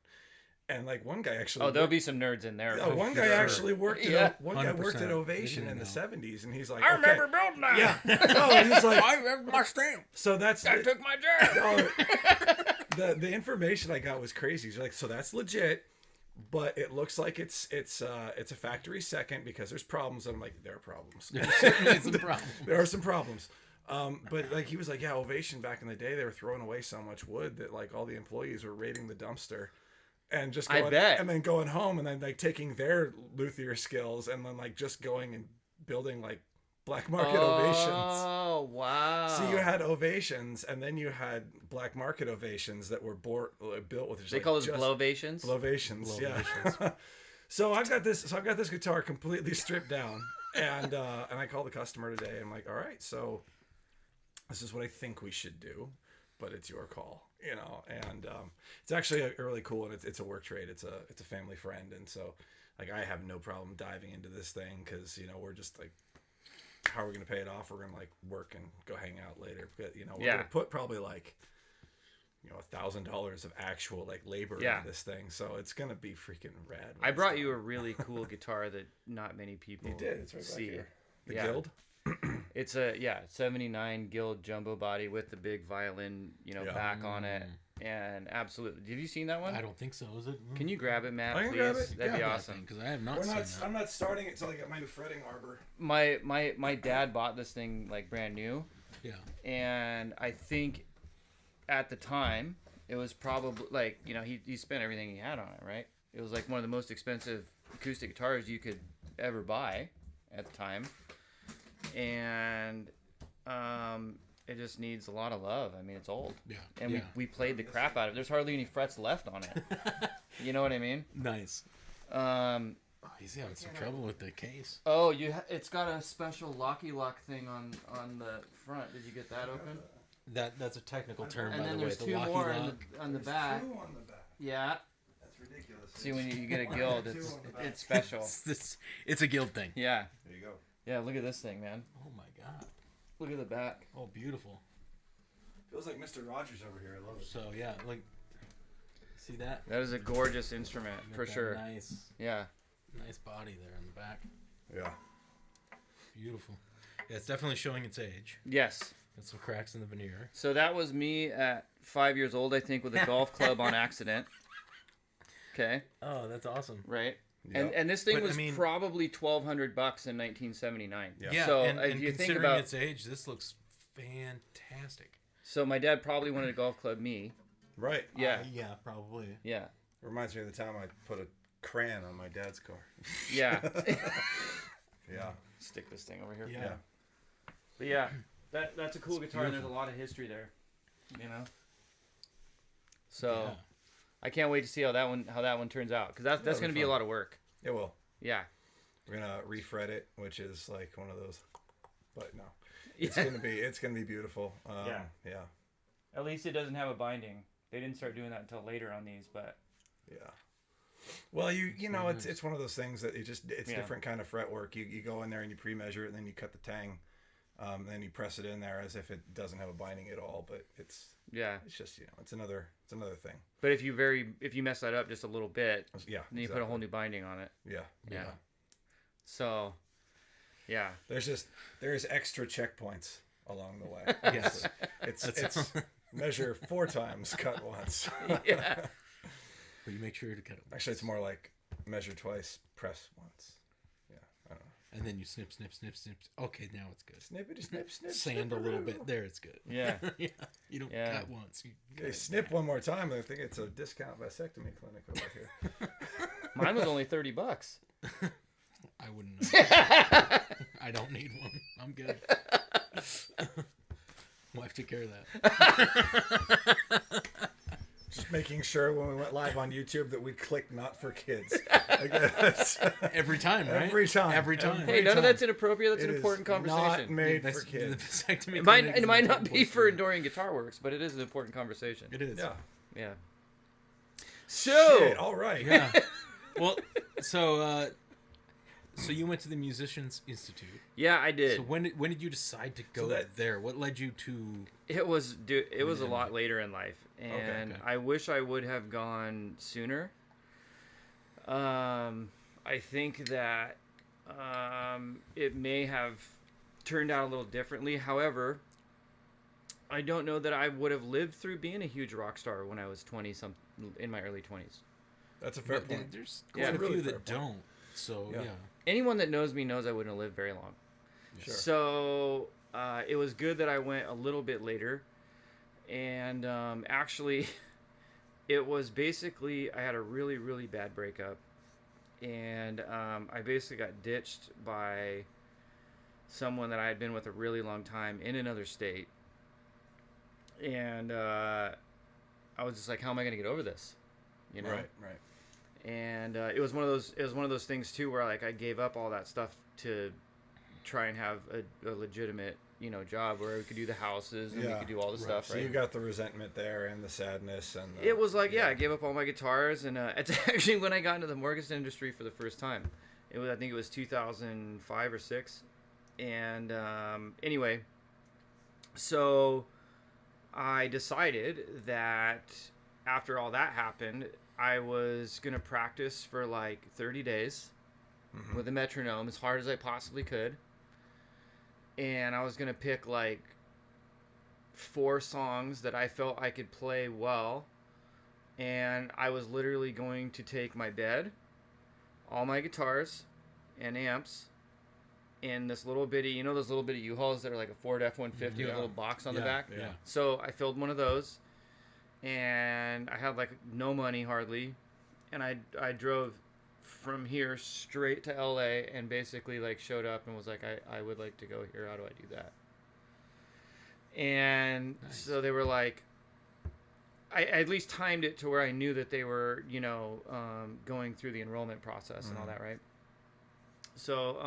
And like one guy actually... Oh, there'll be some nerds in there. One guy actually worked at Ovation in the 70s, and he's like, I remember building that. Yeah. Oh, he's like... I remember my stamp. So I took my job. The information I got was crazy. He's like, so that's legit, but it looks like it's a factory second because there's problems. And I'm like, there are problems. There's certainly some problems. There are some problems. But like he was like, yeah, Ovation back in the day, they were throwing away so much wood that like all the employees were raiding the dumpster and just going, and then going home and then like taking their luthier skills and then like just going and building like black market Ovations. Oh, wow. So you had Ovations, and then you had black market Ovations that were built with. They call those Blovations. Blovations, yeah. So I've got this guitar completely stripped down, and I called the customer today. I'm like, all right, so this is what I think we should do, but it's your call, And it's actually really cool, and it's a work trade. It's a family friend, and so like I have no problem diving into this thing because we're just like, how are we going to pay it off? We're going to like work and go hang out later. But, we're going to put probably like, $1,000 of actual like labor into this thing. So it's going to be freaking rad. I brought you a really cool guitar that not many people you did. It's right see. Back here. The Guild? It's a 79 Guild jumbo body with the big violin, back on it. And absolutely. Have you seen that one? I don't think so. Is it? Can you grab it, Matt? I can please? grab it. That'd be awesome. Because I have not seen that. I'm not starting it until I get my new fretting arbor. My dad bought this thing like brand new. Yeah. And I think at the time, It was probably like, he spent everything he had on it, right? It was like one of the most expensive acoustic guitars you could ever buy at the time. And it just needs a lot of love. I mean, it's old. Yeah. And we played the crap out of it. There's hardly any frets left on it. You know what I mean? Nice. He's having some trouble with the case. Oh, it's got a special locky lock thing on the front. Did you get that open? That's a technical term, and by then the way. there's The two locky more lock. on the back. Two on the back. Yeah. That's ridiculous. See, when you get a guild, it's special. It's a guild thing. Yeah. There you go. Yeah, look at this thing, man. Oh my god. Look at the back. Oh, beautiful. Feels like Mr. Rogers over here. I love it. So yeah, like, see that? That is a gorgeous instrument, for sure. Nice body there in the back. Yeah. Beautiful. Yeah, it's definitely showing its age. Yes. Got some cracks in the veneer. So that was me at 5 years old, I think, with a golf club on accident. Okay. Oh, that's awesome. Right. Yep. And this thing But, was I mean, probably $1,200 in 1979. Yeah. So and if you think considering about its age, this looks fantastic. So my dad probably wanted to golf club me. Right. Yeah. Yeah, probably. Yeah. Reminds me of the time I put a crayon on my dad's car. Yeah. Yeah. Stick this thing over here. Yeah. But yeah, that's a cool guitar, and there's a beautiful. lot of history there. So I can't wait to see how that one turns out, because that's going to be a lot of work. It will. Yeah. We're gonna refret it, which is like one of those. But no, it's gonna be beautiful. Yeah. At least it doesn't have a binding. They didn't start doing that until later on these, but Yeah. Well, you know, it's one of those things that it's different kind of fretwork. You go in there and you pre-measure it, and then you cut the tang, then you press it in there as if it doesn't have a binding at all. But it's just it's another thing. But if you mess that up just a little bit, then you put a whole new binding on it. Yeah. So, yeah. There's extra checkpoints along the way. Yes. It's measure 4 times, cut once. Yeah. But you make sure to cut it. Actually, it's more like measure twice, press once. Yeah, I don't know. And then you snip. Okay, now it's good. Snippity, snip. Sand a little bit. There, it's good. Yeah. Yeah. You don't cut once. Okay, snip one more time. I think it's a discount vasectomy clinic over here. Mine was only $30. I wouldn't know. I don't need one. I'm good. Wife took care of that. Just making sure when we went live on YouTube that we clicked not for kids. Every time, right? Every time. Hey, none of that's inappropriate. That's It an is important conversation. Not made The for kids. It might not be for Enduring Guitar Works, but it is an important conversation. It is. Yeah. Yeah. So, Shit, all right. Yeah. Well, so you went to the Musicians Institute. yeah, I did. So when did you decide to go there? What led you to? It was a lot later in life, and Okay. I wish I would have gone sooner. I think that it may have turned out a little differently. However, I don't know that I would have lived through being a huge rock star when I was 20 in my early 20s. That's a fair point. There's Yeah. quite a Really few fair that point. don't. So Yeah. yeah. Anyone that knows me knows I wouldn't have lived very long. Sure. So it was good that I went a little bit later, and actually, it was basically I had a really, really bad breakup, and I basically got ditched by someone that I had been with a really long time in another state, and I was just like, how am I going to get over this? You know? Right. And it was one of those things too where like I gave up all that stuff to try and have a legitimate job where we could do the houses and we could do all the stuff. So right? you got the resentment there and the sadness and. It was like I gave up all my guitars, and it's actually when I got into the mortgage industry for the first time. I think it was 2005 or 6, and anyway, so I decided that after all that happened, I was going to practice for like 30 days with a metronome as hard as I possibly could. And I was going to pick like 4 songs that I felt I could play well. And I was literally going to take my bed, all my guitars and amps, in this little bitty, those little bitty U-Hauls that are like a Ford F-150 with a little box on the back? Yeah. So I filled one of those. and I had like no money hardly, and I drove from here straight to LA and basically like showed up and was like, I would like to go here. How do I do that? And so they were like, I at least timed it to where I knew that they were, going through the enrollment process and all that, right? So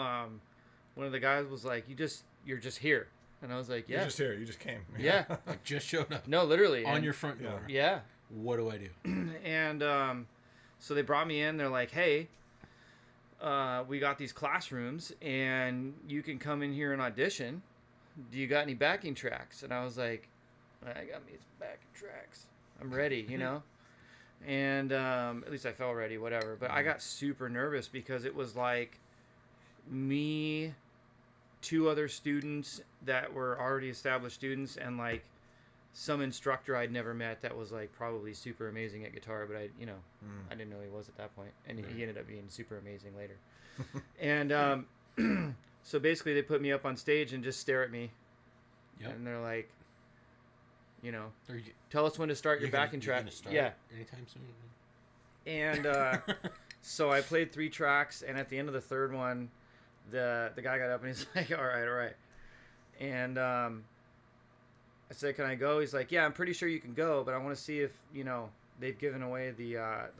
one of the guys was like, you're just here. And I was like, yeah. You're just here. You just came. Yeah. Like just showed up. No, literally. On your front door. Yeah. What do I do? And so they brought me in. They're like, hey, we got these classrooms and you can come in here and audition. Do you got any backing tracks? And I was like, I got me some backing tracks. I'm ready, And at least I felt ready, whatever. But I got super nervous because it was like me, 2 other students that were already established students, and like some instructor I'd never met that was like probably super amazing at guitar, but I didn't know he was at that point, and he ended up being super amazing later. And so basically they put me up on stage and just stare at me, and they're like, tell us when to start your backing track. Yeah, anytime soon. And so I played 3 tracks, and at the end of the 3rd one, the guy got up and he's like, all right. And I said, can I go? He's like, yeah, I'm pretty sure you can go, but I want to see if, they've given away the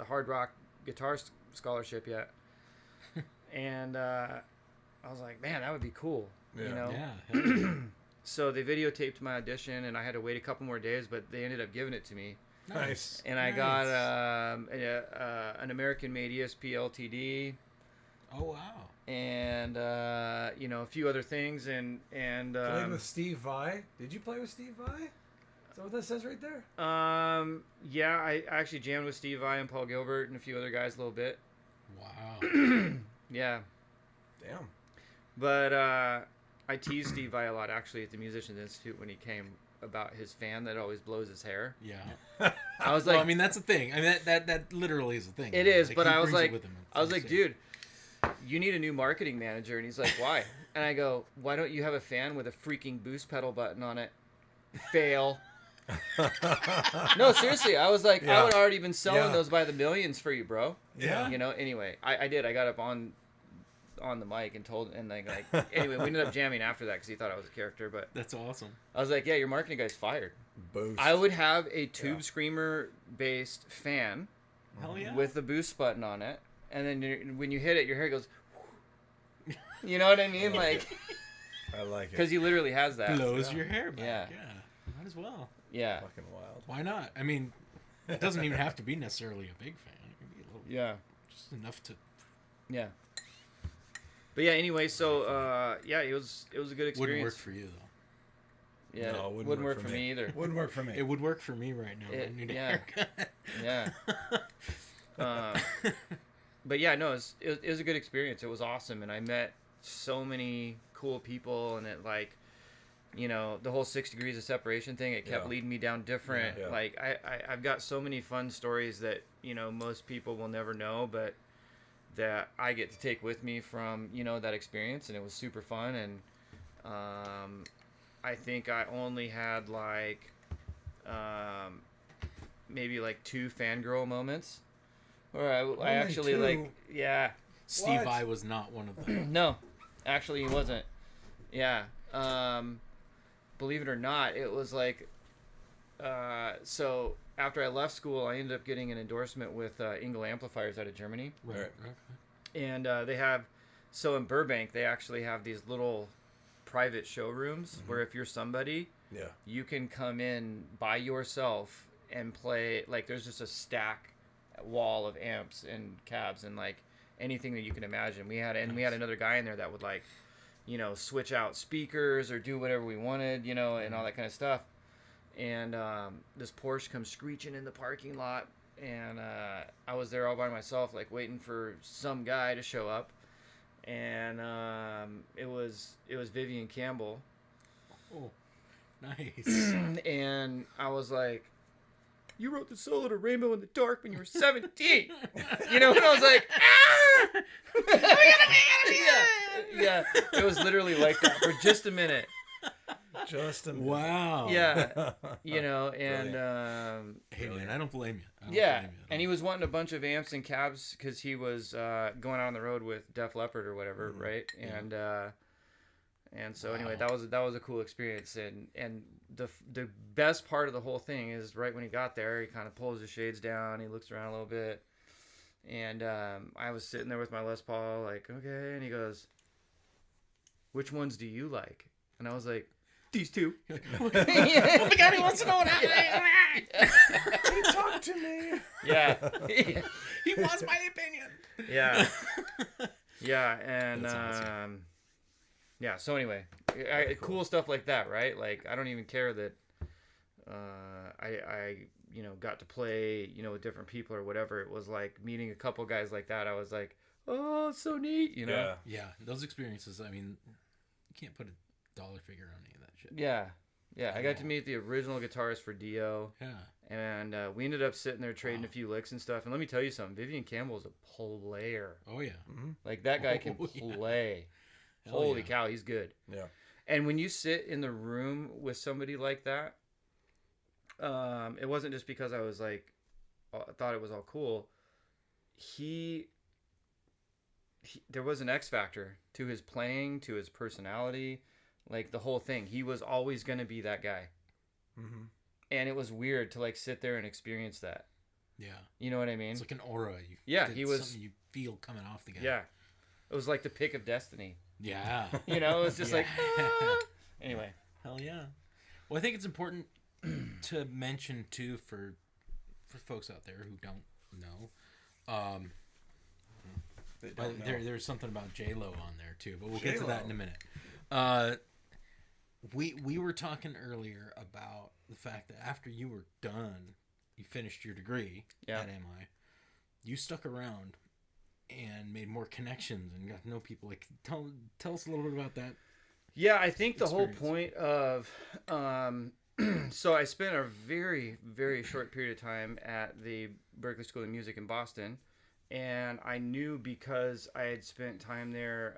hard rock guitar scholarship yet. And I was like, man, that would be cool. Yeah. So they videotaped my audition, and I had to wait a couple more days, but they ended up giving it to me. Nice. And I got an American-made ESP LTD. Oh wow! And a few other things, and played with Steve Vai. Did you play with Steve Vai? Is that what that says right there? Yeah, I actually jammed with Steve Vai and Paul Gilbert and a few other guys a little bit. Wow. Yeah. Damn. But I teased Steve Vai a lot actually at the Musicians Institute when he came about his fan that always blows his hair. Yeah. I was like, well, I mean that's a thing. I mean that literally is a thing. It is, like, but I was like, dude, you need a new marketing manager. And he's like, why? And I go, why don't you have a fan with a freaking boost pedal button on it? Fail. No, seriously. I was like, I would already been selling those by the millions for you, bro. Yeah. Anyway, I did. I got up on the mic and told, and like anyway, we ended up jamming after that because he thought I was a character. But that's awesome. I was like, yeah, your marketing guy's fired. Boost. I would have a Tube Screamer based fan. Hell yeah. With the boost button on it. And then when you hit it, your hair goes, you know what I mean? Like, I like it. Because he literally has that. Blows your hair back. Yeah. Might as well. Yeah. Fucking wild. Why not? I mean, it doesn't even have to be necessarily a big fan. It can be a little, just enough to. Yeah. But yeah, anyway, so it was a good experience. Wouldn't work for you though. Yeah, no, wouldn't work for me either. Wouldn't work for me. It would work for me right now. I need a haircut. Yeah. But yeah, no, it was a good experience. It was awesome, and I met so many cool people, and it like, the whole 6 degrees of separation thing. It kept leading me down different. Yeah. Like I've got so many fun stories that most people will never know, but that I get to take with me from that experience, and it was super fun. And I think I only had like maybe like 2 fangirl moments. Or I actually 2? like, yeah. Steve Vai was not one of them. No, actually he wasn't. Yeah. Believe it or not, it was like, so after I left school, I ended up getting an endorsement with Engel Amplifiers out of Germany. Right. And they have, so in Burbank, they actually have these little private showrooms where if you're somebody, you can come in by yourself and play, like there's just a stack wall of amps and cabs and like anything that you can imagine. We had another guy in there that would like, switch out speakers or do whatever we wanted, and all that kind of stuff. And this Porsche comes screeching in the parking lot, and I was there all by myself, like waiting for some guy to show up. And it was Vivian Campbell. Oh, nice. And I was like, you wrote the solo to Rainbow in the Dark when you were 17. And I was like, ah! Yeah. It was literally like that for just a minute. Just a minute. Wow. Yeah, and hey man, I don't blame you. I don't yeah, blame you. and he was wanting a bunch of amps and cabs because he was going out on the road with Def Leppard or whatever, right? And so anyway, that was a cool experience, and the best part of the whole thing is right when he got there, he kind of pulls his shades down, he looks around a little bit, and I was sitting there with my Les Paul, like, okay, and he goes, "Which ones do you like?" And I was like, "These two." Oh my God, he wants to know what He talked to me. Yeah. He wants my opinion. Yeah. Yeah, and That's awesome. yeah, so anyway, cool stuff like that, right? Like, I don't even care that I got to play, with different people or whatever. It was like meeting a couple guys like that. I was like, oh, so neat, Yeah. Yeah, those experiences, I mean, you can't put a dollar figure on any of that shit. Yeah. Yeah, I got to meet the original guitarist for Dio. Yeah. And we ended up sitting there trading a few licks and stuff. And let me tell you something, Vivian Campbell is a player. Oh, yeah. Mm-hmm. Like, that guy can play. Holy cow, he's good. Yeah. And when you sit in the room with somebody like that, it wasn't just because I was like, I thought it was all cool. There was an X factor to his playing, to his personality, like the whole thing. He was always going to be that guy. Mm-hmm. And it was weird to like sit there and experience that. Yeah. You know what I mean? It's like an aura. He was something you feel coming off the guy. Yeah. It was like the pick of destiny. Yeah. It was just like, ah. Anyway. Hell yeah. Well, I think it's important to mention too for folks out there who don't know. There's something about J-Lo on there too, but we'll get to that in a minute. We were talking earlier about the fact that after you were done, you finished your degree at MI, you stuck around and made more connections and got to know people. Like, tell us a little bit about that. Yeah, I think the whole point of so I spent a very, very short period of time at the Berklee School of Music in Boston, and I knew because I had spent time there,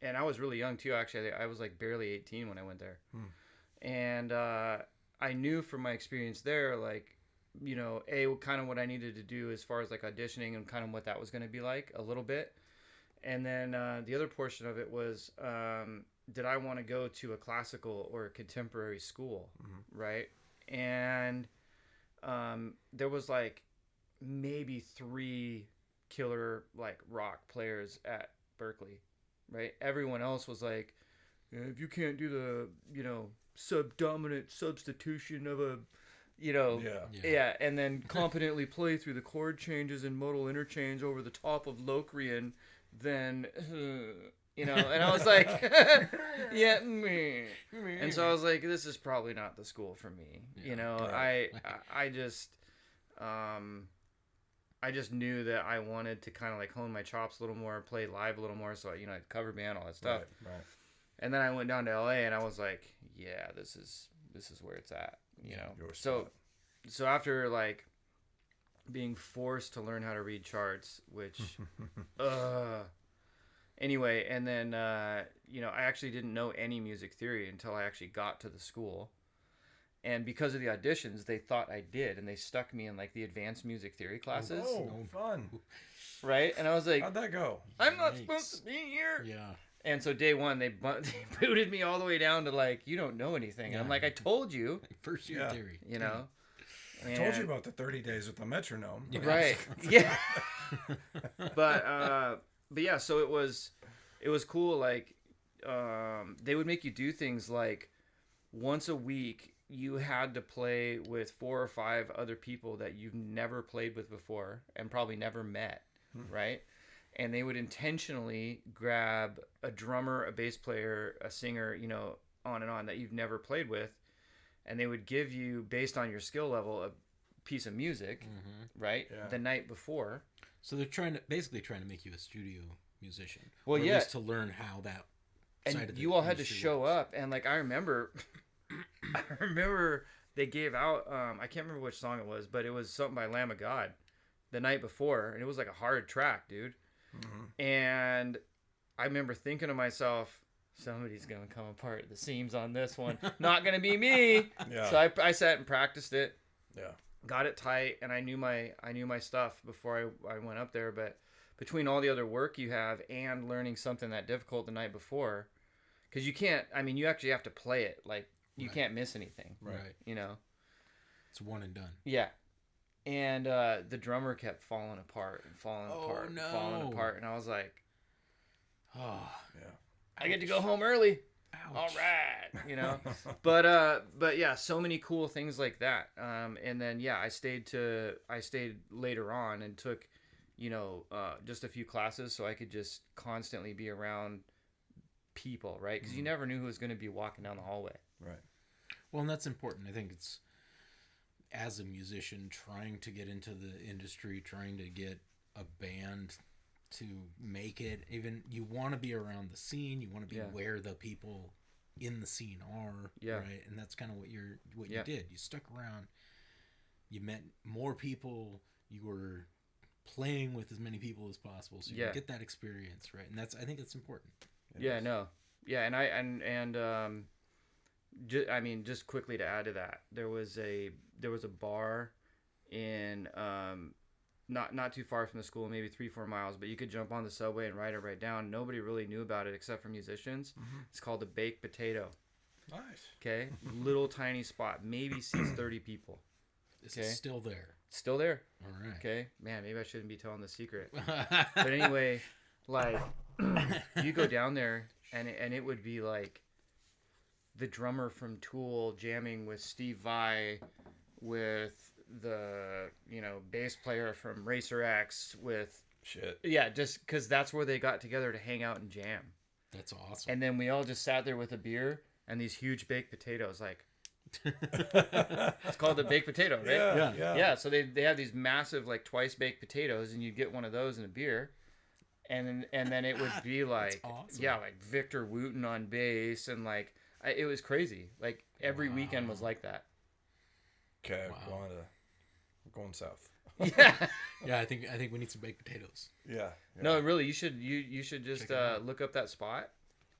and I was really young too, actually. I was like barely 18 when I went there. And I knew from my experience there, like, kind of what I needed to do as far as like auditioning and kind of what that was going to be like a little bit. And then the other portion of it was, did I want to go to a classical or a contemporary school, right? And there was like maybe 3 killer like rock players at Berklee, right? Everyone else was like, if you can't do the, subdominant substitution of a, and then competently play through the chord changes and modal interchange over the top of Locrian, then, and I was like, yeah, me. And so I was like, this is probably not the school for me. Right. I just knew that I wanted to kind of like hone my chops a little more, play live a little more. So, I'd cover band, all that stuff. Right. And then I went down to LA and I was like, yeah, this is where it's at, So after like being forced to learn how to read charts, which, anyway, and then, I actually didn't know any music theory until I actually got to the school. And because of the auditions, they thought I did, and they stuck me in like the advanced music theory classes. Oh, fun! Right, and I was like, how'd that go? I'm not supposed to be here. Yeah. And so day one, they booted me all the way down to like, you don't know anything. And I'm like, I told you. First year theory. I told you about the 30 days with the metronome. Right. Yeah. But yeah, so it was cool. Like, they would make you do things like once a week you had to play with 4 or 5 other people that you've never played with before and probably never met. Right. And they would intentionally grab a drummer, a bass player, a singer, on and on that you've never played with. And they would give you, based on your skill level, a piece of music, right? Yeah. The night before. So they're basically trying to make you a studio musician. Well, or at least to learn how that side and of the you all had to industry show works. up. And like, I remember they gave out, I can't remember which song it was, but it was something by Lamb of God the night before. And it was like a hard track, dude. And I remember thinking to myself, somebody's gonna come apart at the seams on this one. Not gonna be me. Yeah. So I sat and practiced it. Yeah. Got it tight, and I knew my stuff before I went up there. But between all the other work you have and learning something that difficult the night before, because you can't. I mean, you actually have to play it. Like you can't miss anything. Right. You know. It's one and done. Yeah. And the drummer kept falling apart and falling apart and falling apart, and I was like, oh Yeah. I get to go home early. Ouch. All right, you know. but yeah, so many cool things like that. And then yeah, I stayed later on and took, you know, just a few classes so I could just constantly be around people, right? Because you never knew who was going to be walking down the hallway. Right. Well, and that's important. I think it's, as a musician trying to get into the industry, trying to get a band to make it, even you want to be around the scene, you want to be where the people in the scene are, right? And that's kind of what you did. You stuck around, you met more people, you were playing with as many people as possible, so you get that experience, right? And I think that's important. I mean, just quickly to add to that, there was a bar in not too far from the school, maybe 3-4 miles, but you could jump on the subway and ride it right down. Nobody really knew about it except for musicians. It's called the Baked Potato. Nice. Okay, little tiny spot, maybe seats 30 people. Is it still there? Still there. All right. Okay, man, maybe I shouldn't be telling the secret. But anyway, like you go down there and it would be like the drummer from Tool jamming with Steve Vai, with the, you know, bass player from Racer X, with just because that's where they got together to hang out and jam. That's awesome. And then we all just sat there with a beer and these huge baked potatoes, like it's called the baked potato, right? Yeah. So they have these massive, like, twice baked potatoes, and you get one of those and a beer, and then it would be like awesome. like Victor Wooten on bass, and like it was crazy. Like every weekend was like that. Okay, we're going south. Yeah, I think we need some baked potatoes. Yeah. No, really, you should just look up that spot,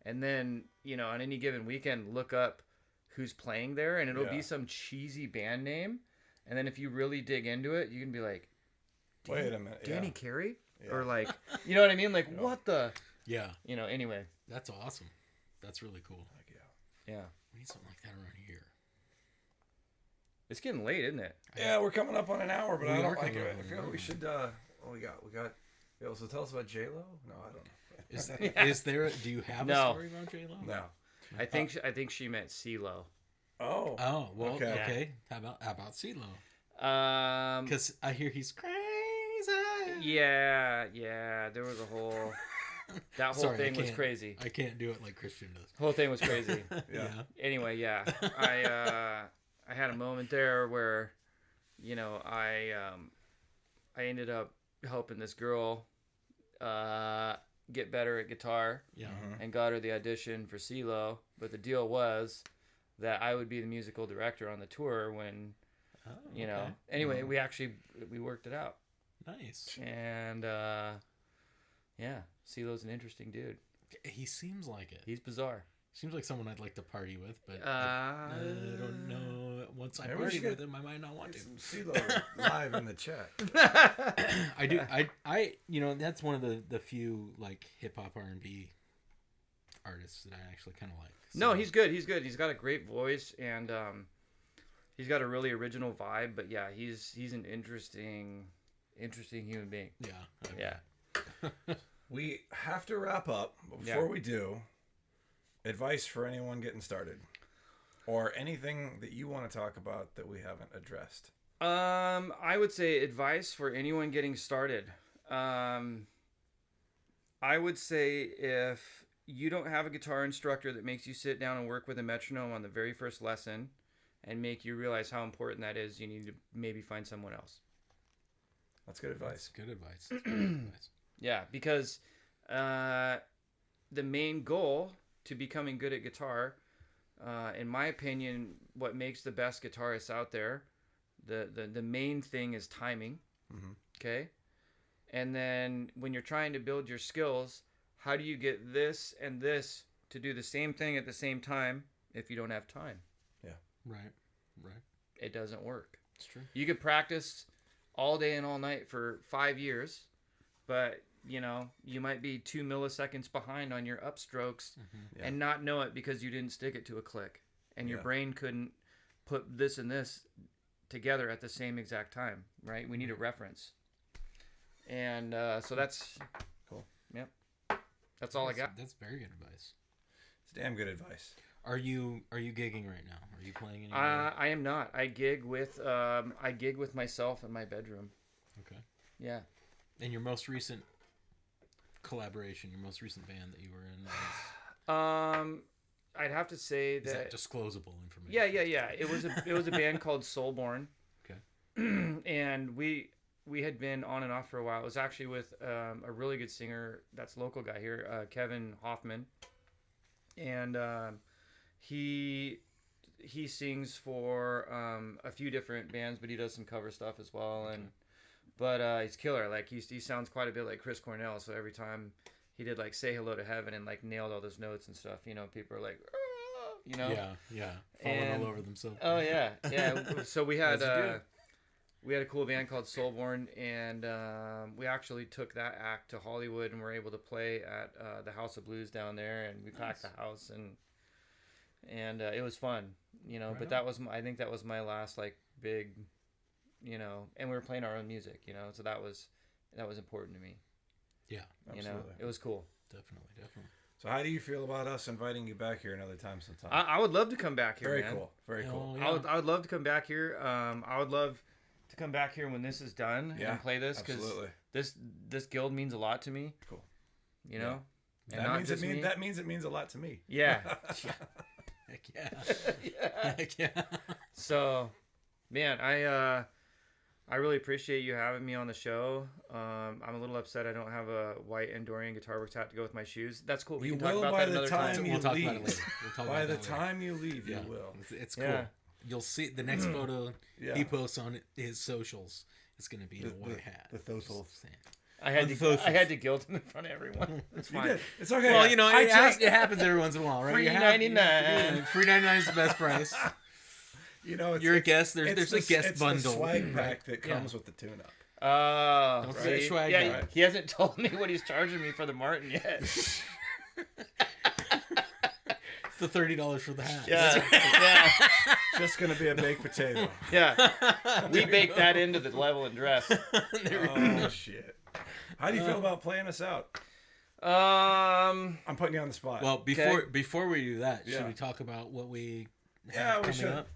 and then, you know, on any given weekend, look up who's playing there, and it'll be some cheesy band name, and then if you really dig into it, you can be like, wait a minute, Danny Carey, or like, you know what I mean? Like, what the? Yeah. You know. Anyway. That's awesome. That's really cool. Yeah. We need something like that around here. It's getting late, isn't it? Yeah, we're coming up on an hour, but I don't like it. I feel like we should. What we got. Yeah, so tell us about J Lo. No, I don't know. Is there? Do you have a story about J Lo? No. I think she meant CeeLo. Oh. Oh well. Okay. How about CeeLo? Because I hear he's crazy. Yeah. There was a whole. That whole thing was crazy. I can't do it like Christian does. The whole thing was crazy. Yeah. Anyway, I had a moment there where, you know, I ended up helping this girl get better at guitar. Yeah. And got her the audition for CeeLo. But the deal was that I would be the musical director on the tour when, you know. Anyway, we worked it out. Nice. And CeeLo's an interesting dude. He seems like it. He's bizarre. Seems like someone I'd like to party with, but I don't know. Once I party with him, I might not want to. CeeLo live in the chat. I do. I you know, that's one of the few like hip hop R&B artists that I actually kind of like. So. No, he's good. He's got a great voice, and he's got a really original vibe. But yeah, he's an interesting human being. Yeah. We have to wrap up. Before we do, advice for anyone getting started, or anything that you want to talk about that we haven't addressed. I would say advice for anyone getting started. I would say if you don't have a guitar instructor that makes you sit down and work with a metronome on the very first lesson and make you realize how important that is, you need to maybe find someone else. That's good advice. Good advice. Yeah, because the main goal to becoming good at guitar, in my opinion, what makes the best guitarists out there, the main thing is timing. Okay? And then when you're trying to build your skills, how do you get this and this to do the same thing at the same time if you don't have time. Yeah. Right. It doesn't work. It's true. You could practice all day and all night for 5 years, but you know, you might be 2 milliseconds behind on your upstrokes and not know it because you didn't stick it to a click, and your brain couldn't put this and this together at the same exact time, right? We need a reference. And so that's cool. Yep. That's all I got. That's very good advice. It's damn good advice. Are you gigging right now? Are you playing anywhere? I am not. I gig with myself in my bedroom. Okay. Yeah. And your most recent collaboration, your most recent band that you were in was... I'd have to say that... Is that disclosable information? Yeah. It was a band called Soulborn. Okay. And we had been on and off for a while. It was actually with a really good singer that's a local guy here, Kevin Hoffman. And he sings for a few different bands, but he does some cover stuff as well. And but he's killer. Like he sounds quite a bit like Chris Cornell. So every time he did like "Say Hello to Heaven" and like nailed all those notes and stuff, you know, people are like, you know, falling all over themselves. Oh yeah. So we had a cool band called Soulborn, and we actually took that act to Hollywood and were able to play at the House of Blues down there, and we packed the house, and it was fun, you know. But I think that was my last like big, you know, and we were playing our own music, you know, so that was important to me. Yeah, absolutely. You know, it was cool. Definitely. So how do you feel about us inviting you back here another time sometime? I would love to come back here. Very cool. Yeah. I would love to come back here. I would love to come back here when this is done and play this, because this guild means a lot to me. Cool. You know? Yeah. And that means it means a lot to me. Yeah. Heck yeah. Heck yeah. So, man, I really appreciate you having me on the show. I'm a little upset I don't have a white Endorian Guitar Works hat to go with my shoes. That's cool. We can talk about that another time. We'll talk about it later. By the time you leave, you will. It's cool. Yeah. You'll see the next photo he posts on his socials. It's going to be in a white hat. The socials. I had to guilt him in front of everyone. It's fine. You did. It's okay. Well, you know, it happens every once in a while, right? $3.99. $3.99 is the best price. You know, you're a guest. There's a guest it's bundle. The swag pack that comes with the tune-up. Don't say swag. Yeah, he hasn't told me what he's charging me for the Martin yet. It's the $30 for the hat. Yeah. Just gonna be a baked potato. Yeah, we baked that into the level and dress. Oh shit! How do you feel about playing us out? I'm putting you on the spot. Well, before we do that, should we talk about what we have coming up?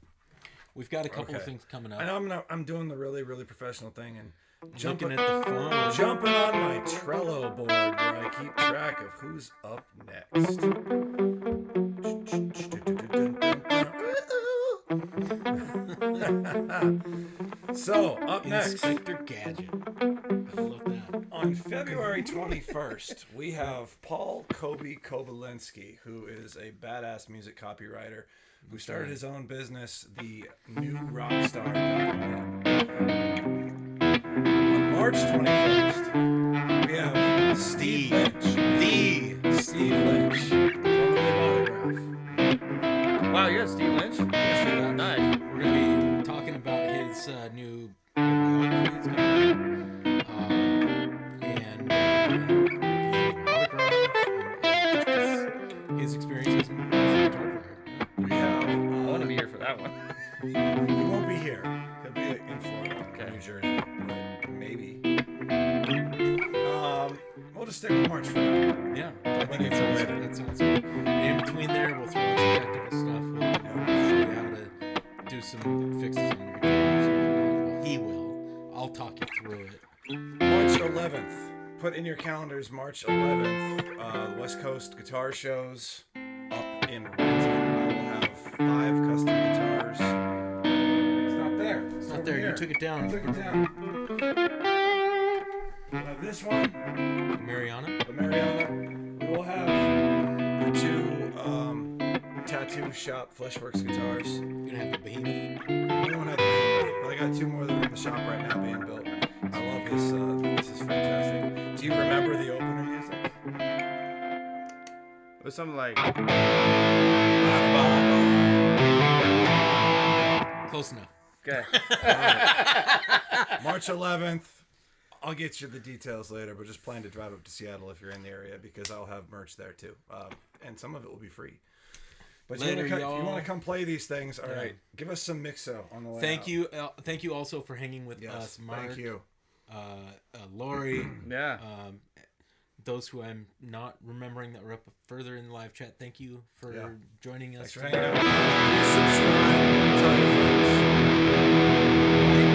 We've got a couple of things coming up. I know I'm doing the really, really professional thing and jumping at the phone. Jumping on my Trello board where I keep track of who's up next. So, up next, Inspector Gadget. I love that. On February 21st, we have Paul Kobylinski, who is a badass music copywriter who started his own business, the New Rockstar.net. On March 21st, we have Steve Lynch. Steve Lynch. Wow, you're Steve Lynch? Yes, nice. We're going to be talking about his new biography that's coming out. And his experiences as a guitar player. I want to be here for that one. He won't be here. He'll be in Florida, New Jersey, maybe. We'll just stick with March for now. Yeah, I think that sounds good. In between there, we'll throw in some technical stuff. We'll show you how to do some fixes on your guitars. Well, he will. I'll talk you through it. March 11th. Put in your calendars March 11th. West Coast guitar shows up in Renton. We will have 5 custom guitars. It's not there. It's not there. You took it down. I took it down. We'll have this one. The Mariana. We will have the 2 tattoo shop Fleshworks guitars. You're gonna have the Behemoth. We don't have the Behemoth, but I got 2 more that are in the shop right now being built. I love this. This is fantastic. Do you remember the opener music? It was something like. Close enough. Okay. March 11th. I'll get you the details later, but just plan to drive up to Seattle if you're in the area because I'll have merch there too, and some of it will be free. But Later, if you want to come play these things, all right, give us some mixo on the way. Thank you also for hanging with us, Mark. Thank you, Lori. Yeah. Those who I'm not remembering that were up further in the live chat. Thank you for joining us. Thanks for hanging out. Subscribe. Tell your friends.